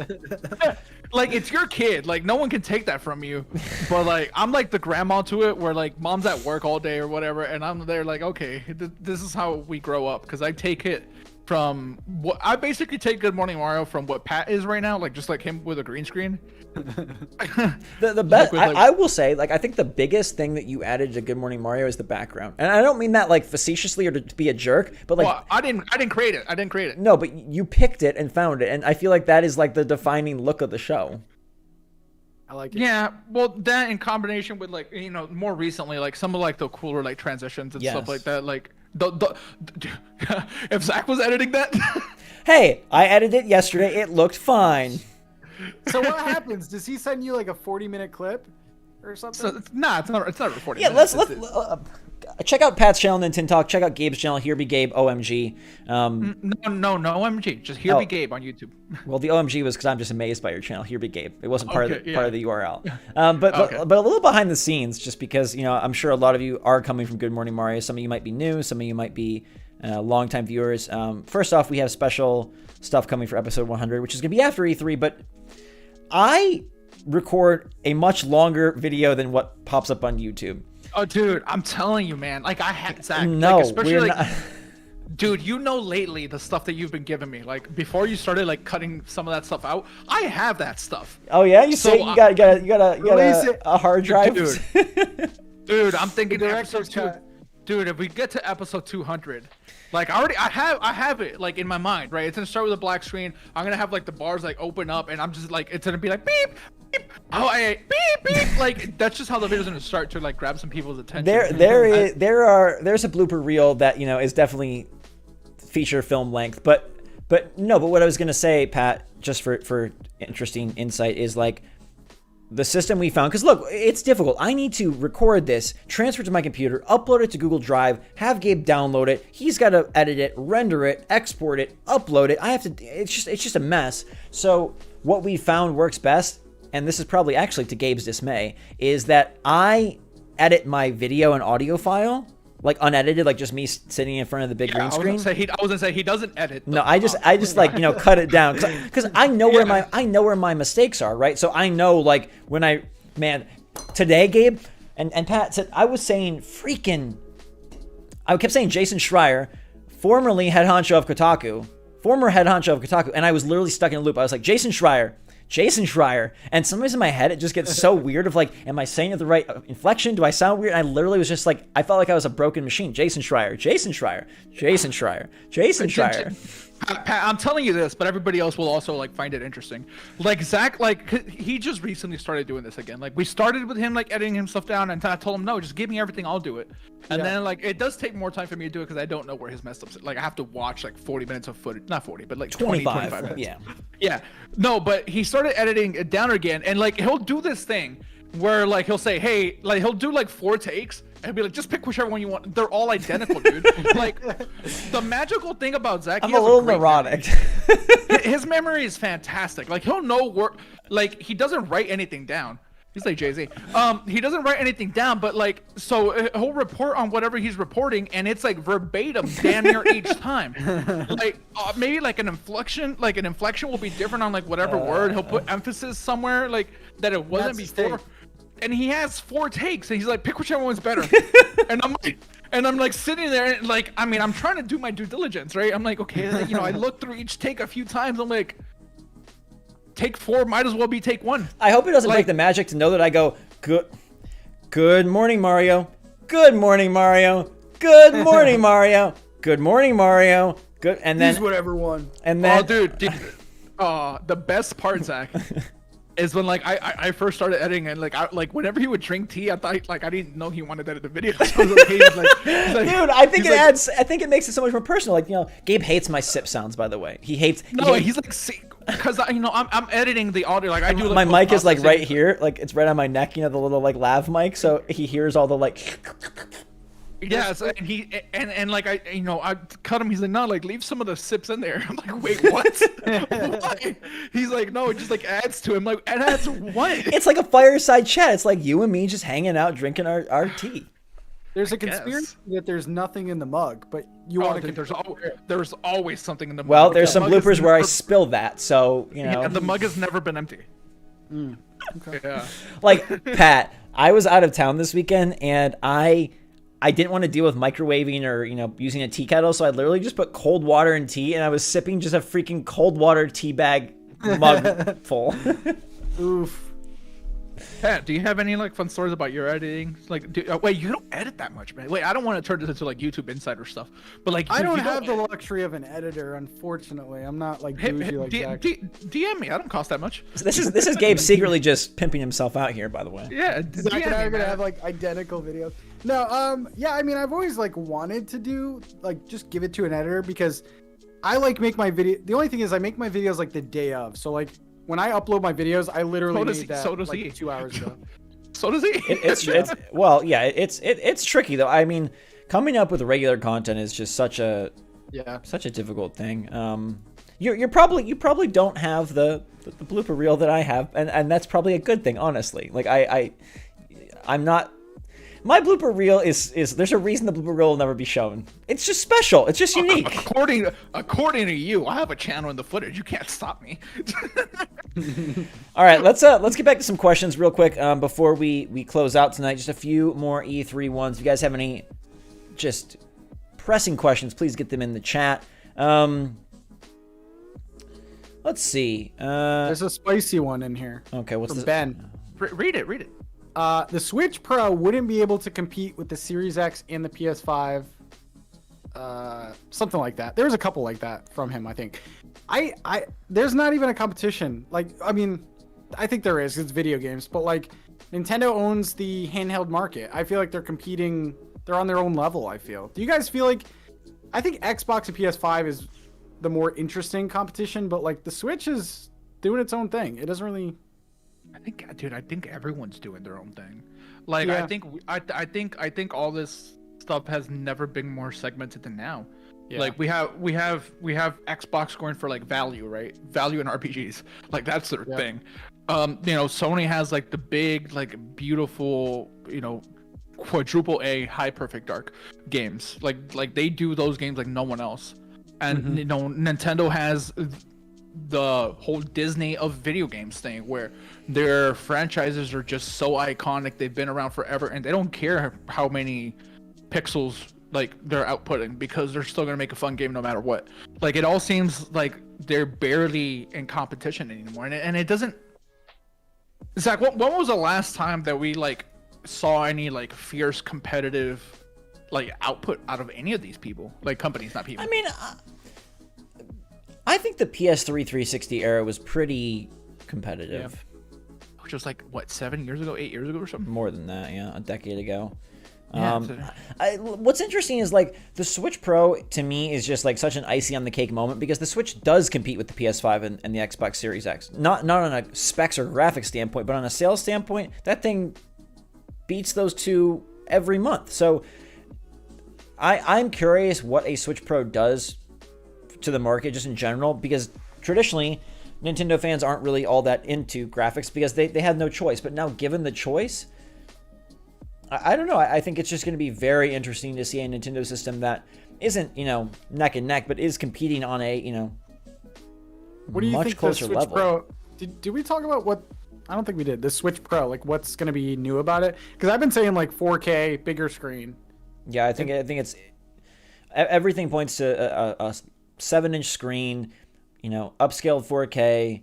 like it's your kid. Like no one can take that from you. But like I'm like the grandma to it, where like mom's at work all day or whatever, and I'm there like, okay, this is how we grow up. Because I take it from what I basically take Good Morning Mario from what Pat is right now, like just like him with a green screen. the best I will say, like I think the biggest thing that you added to Good Morning Mario is the background, and I don't mean that like facetiously or to be a jerk, but like I didn't create it. No, but you picked it and found it, and I feel like that is like the defining look of the show. I like it. Yeah, well, that in combination with like more recently, like some of like the cooler like transitions and stuff like that, like if Zach was editing that. Hey, I edited it yesterday. It looked fine. So what happens? Does he send you like a 40-minute clip or something? So it's not recording. Yeah, let's check out Pat's channel, Nintendogs. Check out Gabe's channel, Here Be Gabe, OMG. No, OMG. Just Here Be Gabe on YouTube. Well, the OMG was because I'm just amazed by your channel, Here Be Gabe. It wasn't part of the URL. But a little behind the scenes, just because I'm sure a lot of you are coming from Good Morning Mario. Some of you might be new. Some of you might be longtime viewers. First off, we have special stuff coming for episode 100, which is going to be after E3. But I record a much longer video than what pops up on YouTube. Oh, dude, I'm telling you, man. Like, I had Zach. No, like, especially we're like, not. Dude, lately the stuff that you've been giving me, like before you started like cutting some of that stuff out, I have that stuff. Oh yeah, you say you got a hard drive, dude. I'm thinking episode 2. Dude, if we get to episode 200, like I have it like in my mind, right? It's gonna start with a black screen. I'm gonna have like the bars like open up, and I'm just like it's gonna be like beep. Beep beep, like that's just how the video's gonna start to like grab some people's attention. There's a blooper reel that is definitely feature film length, but what I was gonna say, Pat, just for interesting insight, is like the system we found, because look, it's difficult. I need to record this, transfer it to my computer, upload it to Google Drive, have Gabe download it. He's got to edit it, render it, export it, upload it. It's just a mess. So what we found works best, and this is probably actually to Gabe's dismay, is that I edit my video and audio file, like unedited, like just me sitting in front of the big green screen. I was gonna say he doesn't edit. No, I just like cut it down because I know where my mistakes are, right? So I know like when today, Gabe and Pat said I was saying I kept saying Jason Schreier, formerly head honcho of Kotaku, and I was literally stuck in a loop. I was like Jason Schreier. And sometimes in my head, it just gets so weird of like, am I saying it the right inflection? Do I sound weird? And I literally was just like, I felt like I was a broken machine. Jason Schreier. Pat, I'm telling you this, but everybody else will also like find it interesting. Like Zach, like he just recently started doing this again. Like we started with him like editing himself down, and I told him no, just give me everything, I'll do it. And then like it does take more time for me to do it because I don't know where his messed ups. Like I have to watch like 40 minutes of footage, not 40, but like 25 minutes. Yeah. No, but he started editing it down again, and like he'll do this thing where like he'll say, hey, like he'll do like 4 takes. And be like, just pick whichever one you want. They're all identical, dude. Like, the magical thing about Zach, I'm a little neurotic. His memory is fantastic. Like, he'll know where, like, he doesn't write anything down. He's like Jay-Z. He doesn't write anything down, but like, so he'll report on whatever he's reporting, and it's like verbatim, damn near each time. Like, maybe like an inflection will be different on like whatever word. He'll put emphasis somewhere like that it wasn't before. And he has 4 takes, and he's like, pick whichever one's better. and I'm like sitting there, and like, I mean, I'm trying to do my due diligence, right? I'm like, okay, I look through each take a few times. I'm like, take 4 might as well be take 1. I hope it doesn't break the magic to know that I go, good morning, Mario. Good morning, Mario. Good morning, Mario. Good morning, Mario. Good, and then use whatever one. And then, dude, the best part, Zach. Is when like I first started editing, and like whenever he would drink tea, I thought like I didn't know he wanted to edit the video. So I was okay. Dude, I think I think it makes it so much more personal. Like Gabe hates my sip sounds. By the way, he's like because I'm editing the audio. Like I do. My mic is like right here, like it's right on my neck. The little like lav mic, so he hears all the like. Yes, and he and like I cut him. He's like, no, like leave some of the sips in there. I'm like, wait, what? Why? He's like, no, it just like adds to him. Like, it adds what? It's like a fireside chat. It's like you and me just hanging out, drinking our tea. There's a conspiracy that there's nothing in the mug, but you want to. There's always something in the mug. Well, there's some bloopers where I spill that, so Yeah, the mug has never been empty. Okay. Yeah. Like Pat, I was out of town this weekend, and I didn't want to deal with microwaving or, using a tea kettle, so I literally just put cold water in tea, and I was sipping just a freaking cold water tea bag mug full. Oof. Pat, do you have any like fun stories about your editing? Like, wait, you don't edit that much, man. Wait, I don't want to turn this into like YouTube Insider stuff, but like, I don't have the luxury of an editor, unfortunately. I'm not like bougie like Zach. DM me. I don't cost that much. So this is Gabe secretly just pimping himself out here, by the way. Yeah, Zach and I are gonna have like identical videos. No, yeah, I mean, I've always like wanted to do like just give it to an editor because I like make my video. The only thing is I make my videos like the day of. So like When I upload my videos, I literally does made he. that So does like he. 2 hours ago. So does he. It's well, yeah, it's tricky though. I mean, coming up with regular content is just such a difficult thing. You probably don't have the blooper reel that I have, and that's probably a good thing, honestly. Like I'm not. My blooper reel is there's a reason the blooper reel will never be shown. It's just special. It's just unique. According to you, I have a channel in the footage. You can't stop me. All right, let's get back to some questions real quick before we close out tonight. Just a few more E3 ones. If you guys have any just pressing questions, please get them in the chat. Let's see. There's a spicy one in here. Okay, what's from this? Ben? Read it. The Switch Pro wouldn't be able to compete with the Series X and the PS5. Something like that. There was a couple like that from him, I think. There's not even a competition. Like, I mean, I think there is. It's video games, but like, Nintendo owns the handheld market. I feel like they're competing. They're on their own level. I feel. Do you guys feel like? I think Xbox and PS5 is the more interesting competition, but like the Switch is doing its own thing. It doesn't really. I think everyone's doing their own thing. Like, Yeah. I think all this stuff has never been more segmented than now. Yeah. Like we have Xbox going for like value, right? Value in RPGs. Like that's their thing. Sony has like the big, like beautiful, quadruple A high perfect dark games. Like they do those games like no one else. And Nintendo has the whole Disney of video games thing where their franchises are just so iconic. They've been around forever and they don't care how many pixels like they're outputting because they're still gonna make a fun game no matter what. Like it all seems like they're barely in competition anymore, and it doesn't. Zach, when was the last time that we like saw any like fierce competitive like output out of any of these people, like companies, not people? I mean, I think the PS3 360 era was pretty competitive. Which was like what, 7 years ago, 8 years ago, or something. More than that, yeah, a decade ago. Yeah, What's interesting is like the Switch Pro to me is just like such an icing on the cake moment because the Switch does compete with the PS5 and the Xbox Series X. Not on a specs or graphics standpoint, but on a sales standpoint, that thing beats those two every month. So I'm curious what a Switch Pro does to the market just in general, because traditionally Nintendo fans aren't really all that into graphics because they had no choice. But now given the choice, I don't know. I think it's just going to be very interesting to see a Nintendo system that isn't, neck and neck, but is competing on a, what do you much think closer the Switch level. Pro? Did we talk about what? I don't think we did. The Switch Pro, like what's going to be new about it? Because I've been saying like 4K, bigger screen. Yeah, I think it's everything points to a 7-inch screen, upscaled 4K.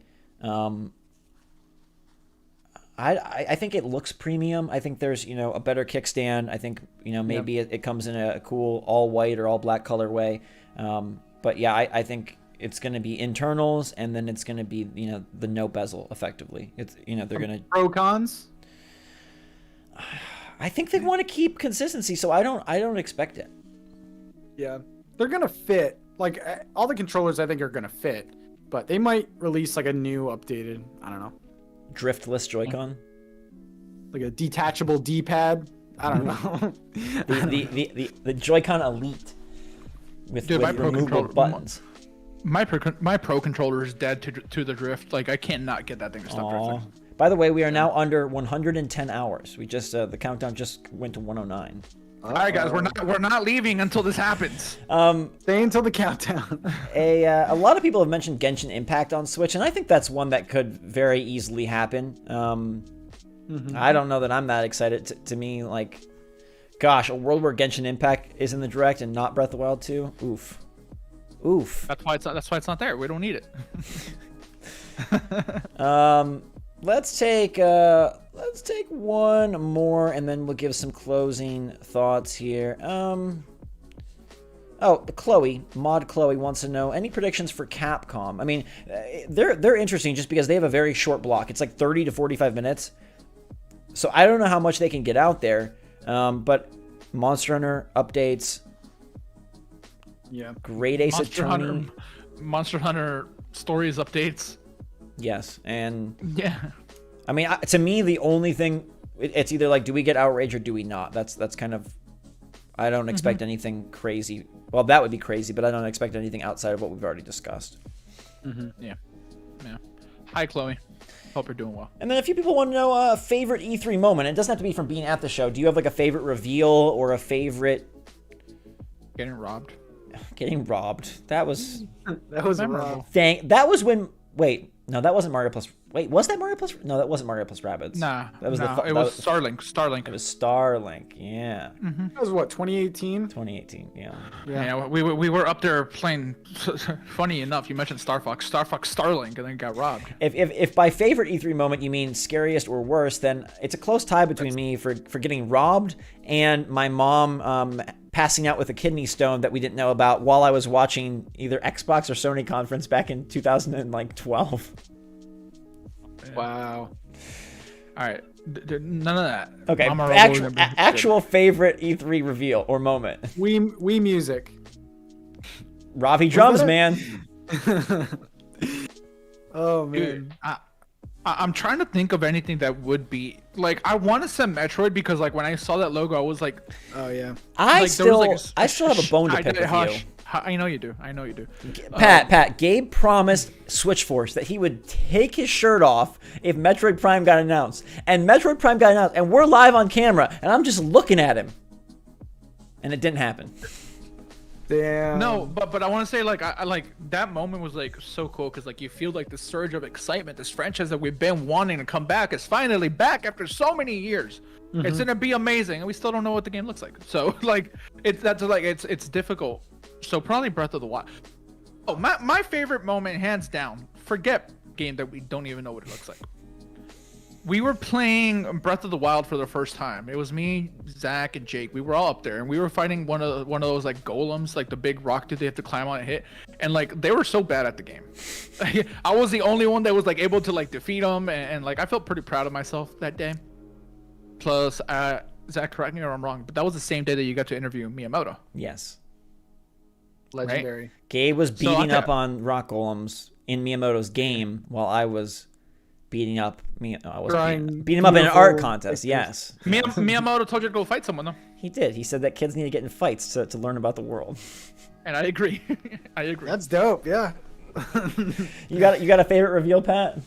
I think it looks premium. I think there's, a better kickstand. I think, maybe it comes in a cool all white or all black colorway. But yeah, I think it's going to be internals, and then it's going to be, the no bezel effectively. It's, they're going to pro cons. I think they want to keep consistency, so I don't expect it. Yeah, they're going to fit. Like all the controllers I think are going to fit, but they might release like a new updated, I don't know, driftless Joy-Con, like a detachable D-pad. I don't know. the Joy-Con Elite with removable buttons. My Pro controller is dead to the drift. Like I cannot get that thing to stop drifting. By the way, we are now under 110 hours. We just the countdown just went to 109. All right, guys, we're not leaving until this happens. Stay until the countdown. A lot of people have mentioned Genshin Impact on Switch, and I think that's one that could very easily happen. I don't know that I'm that excited. To me, like, gosh, a world where Genshin Impact is in the direct and not Breath of the Wild 2. Oof. That's why it's not there. We don't need it. Let's take one more, and then we'll give some closing thoughts here. Chloe wants to know any predictions for Capcom. I mean, they're interesting just because they have a very short block. It's like 30 to 45 minutes. So I don't know how much they can get out there. But Monster Hunter updates. Yeah. Great Ace Attorney. Monster Hunter stories updates. Yes, and Yeah. I mean, to me, the only thing it's either like, do we get outrage or do we not? That's kind of. I don't expect anything crazy. Well, that would be crazy, but I don't expect anything outside of what we've already discussed. Yeah. Hi, Chloe. Hope you're doing well. And then a few people want to know a favorite E3 moment. It doesn't have to be from being at the show. Do you have like a favorite reveal or a favorite? Getting robbed. Getting robbed. That was. That was Memorable. rough. Dang. That was when. Wait. No, that wasn't Mario plus. Wait, was that Mario plus? No, that wasn't Mario plus Rabbids. Nah, that was it that was Starlink. Starlink. It was Starlink. Yeah. That was what, 2018? 2018. Yeah. Yeah, we were up there playing. Funny enough, you mentioned Star Fox, Starlink, and then got robbed. If by favorite E3 moment you mean scariest or worst, then it's a close tie between me for getting robbed and my mom passing out with a kidney stone that we didn't know about while I was watching either Xbox or Sony conference back in 2012. Wow. All right, none of that. Okay, Mama actual favorite E3 reveal or moment. Wii Music. Ravi drums, man. Oh man. Dude, I'm trying to think of anything that would be like. I want to say Metroid because like when I saw that logo, I was like, Oh yeah. I like, there was, still I still have a bone to pick with you. I know you do. I know you do. Pat, Gabe promised SwitchForce that he would take his shirt off if Metroid Prime got announced. And Metroid Prime got announced, and we're live on camera, and I'm just looking at him. And it didn't happen. Damn. No, but I want to say like I like that moment was like so cool because like you feel like the surge of excitement. This franchise that we've been wanting to come back is finally back after so many years. It's gonna be amazing, and we still don't know what the game looks like. So like it's difficult. So probably Breath of the Wild. Oh, my favorite moment, hands down. Forget game that we don't even know what it looks like. We were playing Breath of the Wild for the first time. It was me, Zach, and Jake. We were all up there, and we were fighting one of those like golems, like the big rock dude they have to climb on and hit. And like they were so bad at the game. I was the only one that was like able to like defeat them, and like I felt pretty proud of myself that day. Plus, Zach, correct me if I'm wrong, but that was the same day that you got to interview Miyamoto. Yes. Legendary. Right? Gabe was beating up on rock golems in Miyamoto's game while I was beating up beating him up in an art contest. Yes. Miyamoto told you to go fight someone though. He did. He said that kids need to get in fights to learn about the world. And I agree. I agree. That's dope. Yeah. You got a favorite reveal, Pat?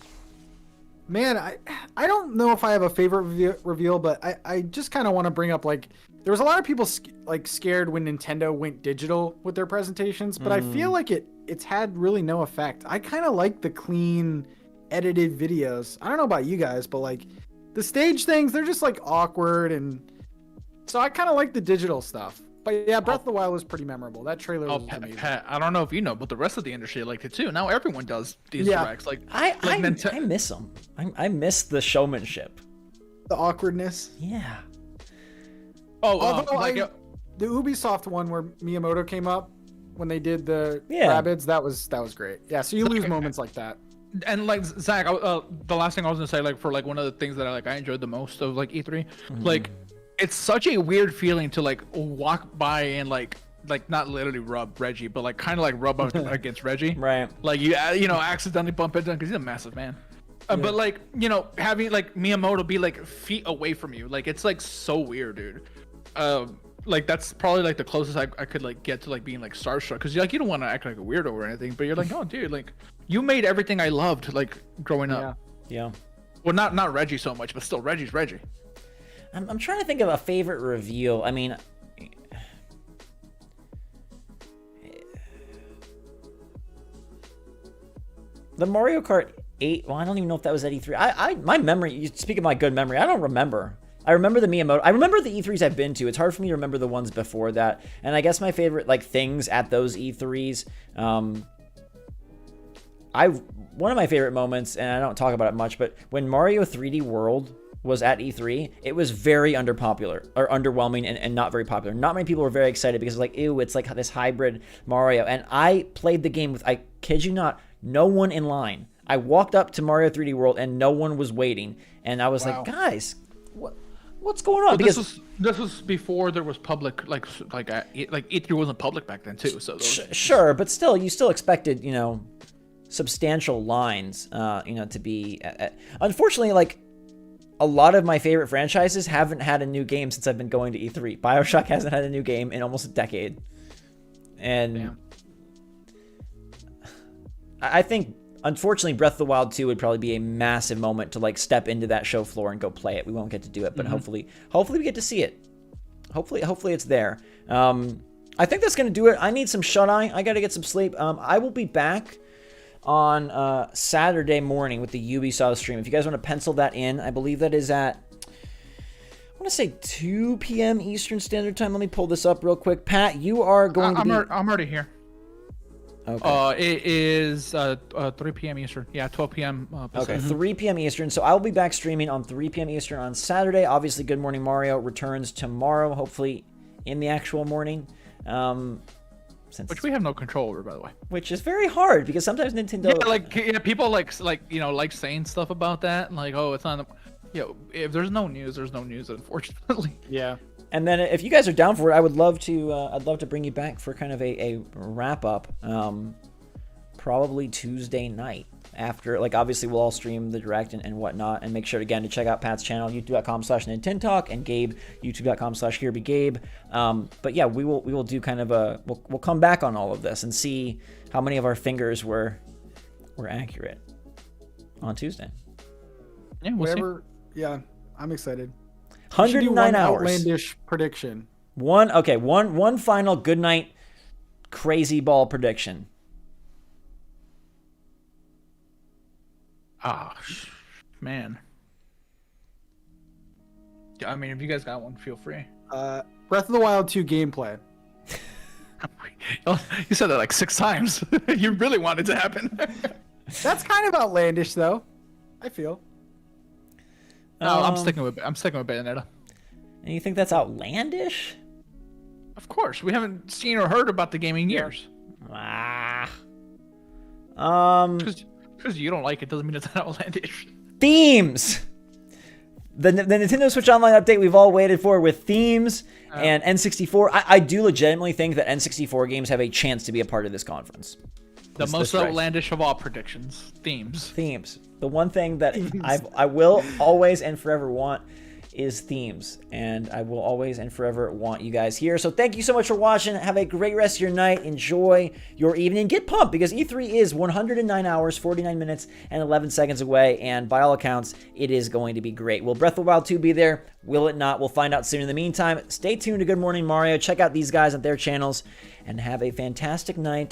Man, I don't know if I have a favorite reveal, but I just kind of want to bring up like there was a lot of people scared when Nintendo went digital with their presentations, but I feel like it's had really no effect. I kind of like the clean edited videos. I don't know about you guys, but like the stage things, they're just like awkward, and so I kind of like the digital stuff. But yeah, Breath of the Wild was pretty memorable. That trailer was amazing. Pat, I don't know if you know, but the rest of the industry liked it too. Now everyone does these directs. Like I miss them. I miss the showmanship. The awkwardness. Yeah. The Ubisoft one where Miyamoto came up when they did the Rabbids, that was great. Yeah, so you lose moments like that. And like Zach, the last thing I was gonna say, like for like one of the things that I enjoyed the most of like E3, like it's such a weird feeling to like walk by and like not literally rub Reggie, but like kind of like rub up against Reggie. Right. Like you accidentally bump into him because he's a massive man. But like having like Miyamoto be like feet away from you, like it's like so weird, dude. Like that's probably like the closest I could like get to like being like starstruck, because like you don't want to act like a weirdo or anything, but you're like, oh dude, like you made everything I loved like growing up. Yeah. Well, not Reggie so much, but still Reggie's Reggie. I'm trying to think of a favorite reveal. I mean, the Mario Kart 8. Well, I don't even know if that was at E3. My memory. You speak of my good memory. I don't remember. I remember the Miyamoto. I remember the E3s I've been to. It's hard for me to remember the ones before that. And I guess my favorite like things at those E3s. One of my favorite moments, and I don't talk about it much, but when Mario 3D World was at E3, it was very underwhelming and not very popular. Not many people were very excited because like, ew, it's like this hybrid Mario. And I played the game with, I kid you not, no one in line. I walked up to Mario 3D World and no one was waiting. And I was like, guys, what's going on? Because this was before there was public, like E3 wasn't public back then too. So sure, but still, you still expected, substantial lines, to be. Unfortunately, like a lot of my favorite franchises haven't had a new game since I've been going to E3. BioShock hasn't had a new game in almost a decade, and Damn. I think. Unfortunately, Breath of the Wild 2 would probably be a massive moment to like step into that show floor and go play it. We won't get to do it, but hopefully we get to see it. Hopefully it's there. I think that's gonna do it. I need some shut-eye. I gotta get some sleep. I will be back on Saturday morning with the Ubisoft stream. If you guys want to pencil that in, I believe that is at, I want to say 2 p.m. Eastern Standard Time. Let me pull this up real quick. Pat, you are going to be... I'm already here. Okay. It is 3 p.m. Eastern. Yeah, 12 p.m. Okay, 3 p.m. Eastern. So I will be back streaming on 3 p.m. Eastern on Saturday. Obviously, Good Morning Mario returns tomorrow, hopefully in the actual morning. Which we have no control over, by the way. Which is very hard because sometimes Nintendo... Yeah, people like saying stuff about that. Like, oh, it's not... if there's no news, there's no news, unfortunately. Yeah. And then if you guys are down for it, I'd love to bring you back for kind of a wrap up, probably Tuesday night after, like, obviously we'll all stream the direct and whatnot, and make sure again to check out Pat's channel, youtube.com/Nintendotalk, and Gabe, youtube.com/HereBeGabe. But yeah, we will do kind of we'll come back on all of this and see how many of our fingers were accurate on Tuesday. Yeah, we'll see. Yeah, I'm excited. 109 hours. Outlandish prediction. One final good night crazy ball prediction. Man. I mean, if you guys got one, feel free. Breath of the Wild 2 gameplay. You said that like 6 times. You really want it to happen. That's kind of outlandish, though. I feel. No, I'm sticking with Bayonetta. And you think that's outlandish? Of course, we haven't seen or heard about the game in years. Because you don't like it doesn't mean it's not outlandish. Themes. The Nintendo Switch Online update we've all waited for with themes and N64. I do legitimately think that N64 games have a chance to be a part of this conference. The most outlandish of all predictions. Themes. The one thing that I will always and forever want is themes, and I will always and forever want you guys here. So thank you so much for watching. Have a great rest of your night. Enjoy your evening. Get pumped because E3 is 109 hours, 49 minutes, and 11 seconds away, and by all accounts, it is going to be great. Will Breath of the Wild 2 be there? Will it not? We'll find out soon. In the meantime, stay tuned to Good Morning Mario. Check out these guys on their channels, and have a fantastic night.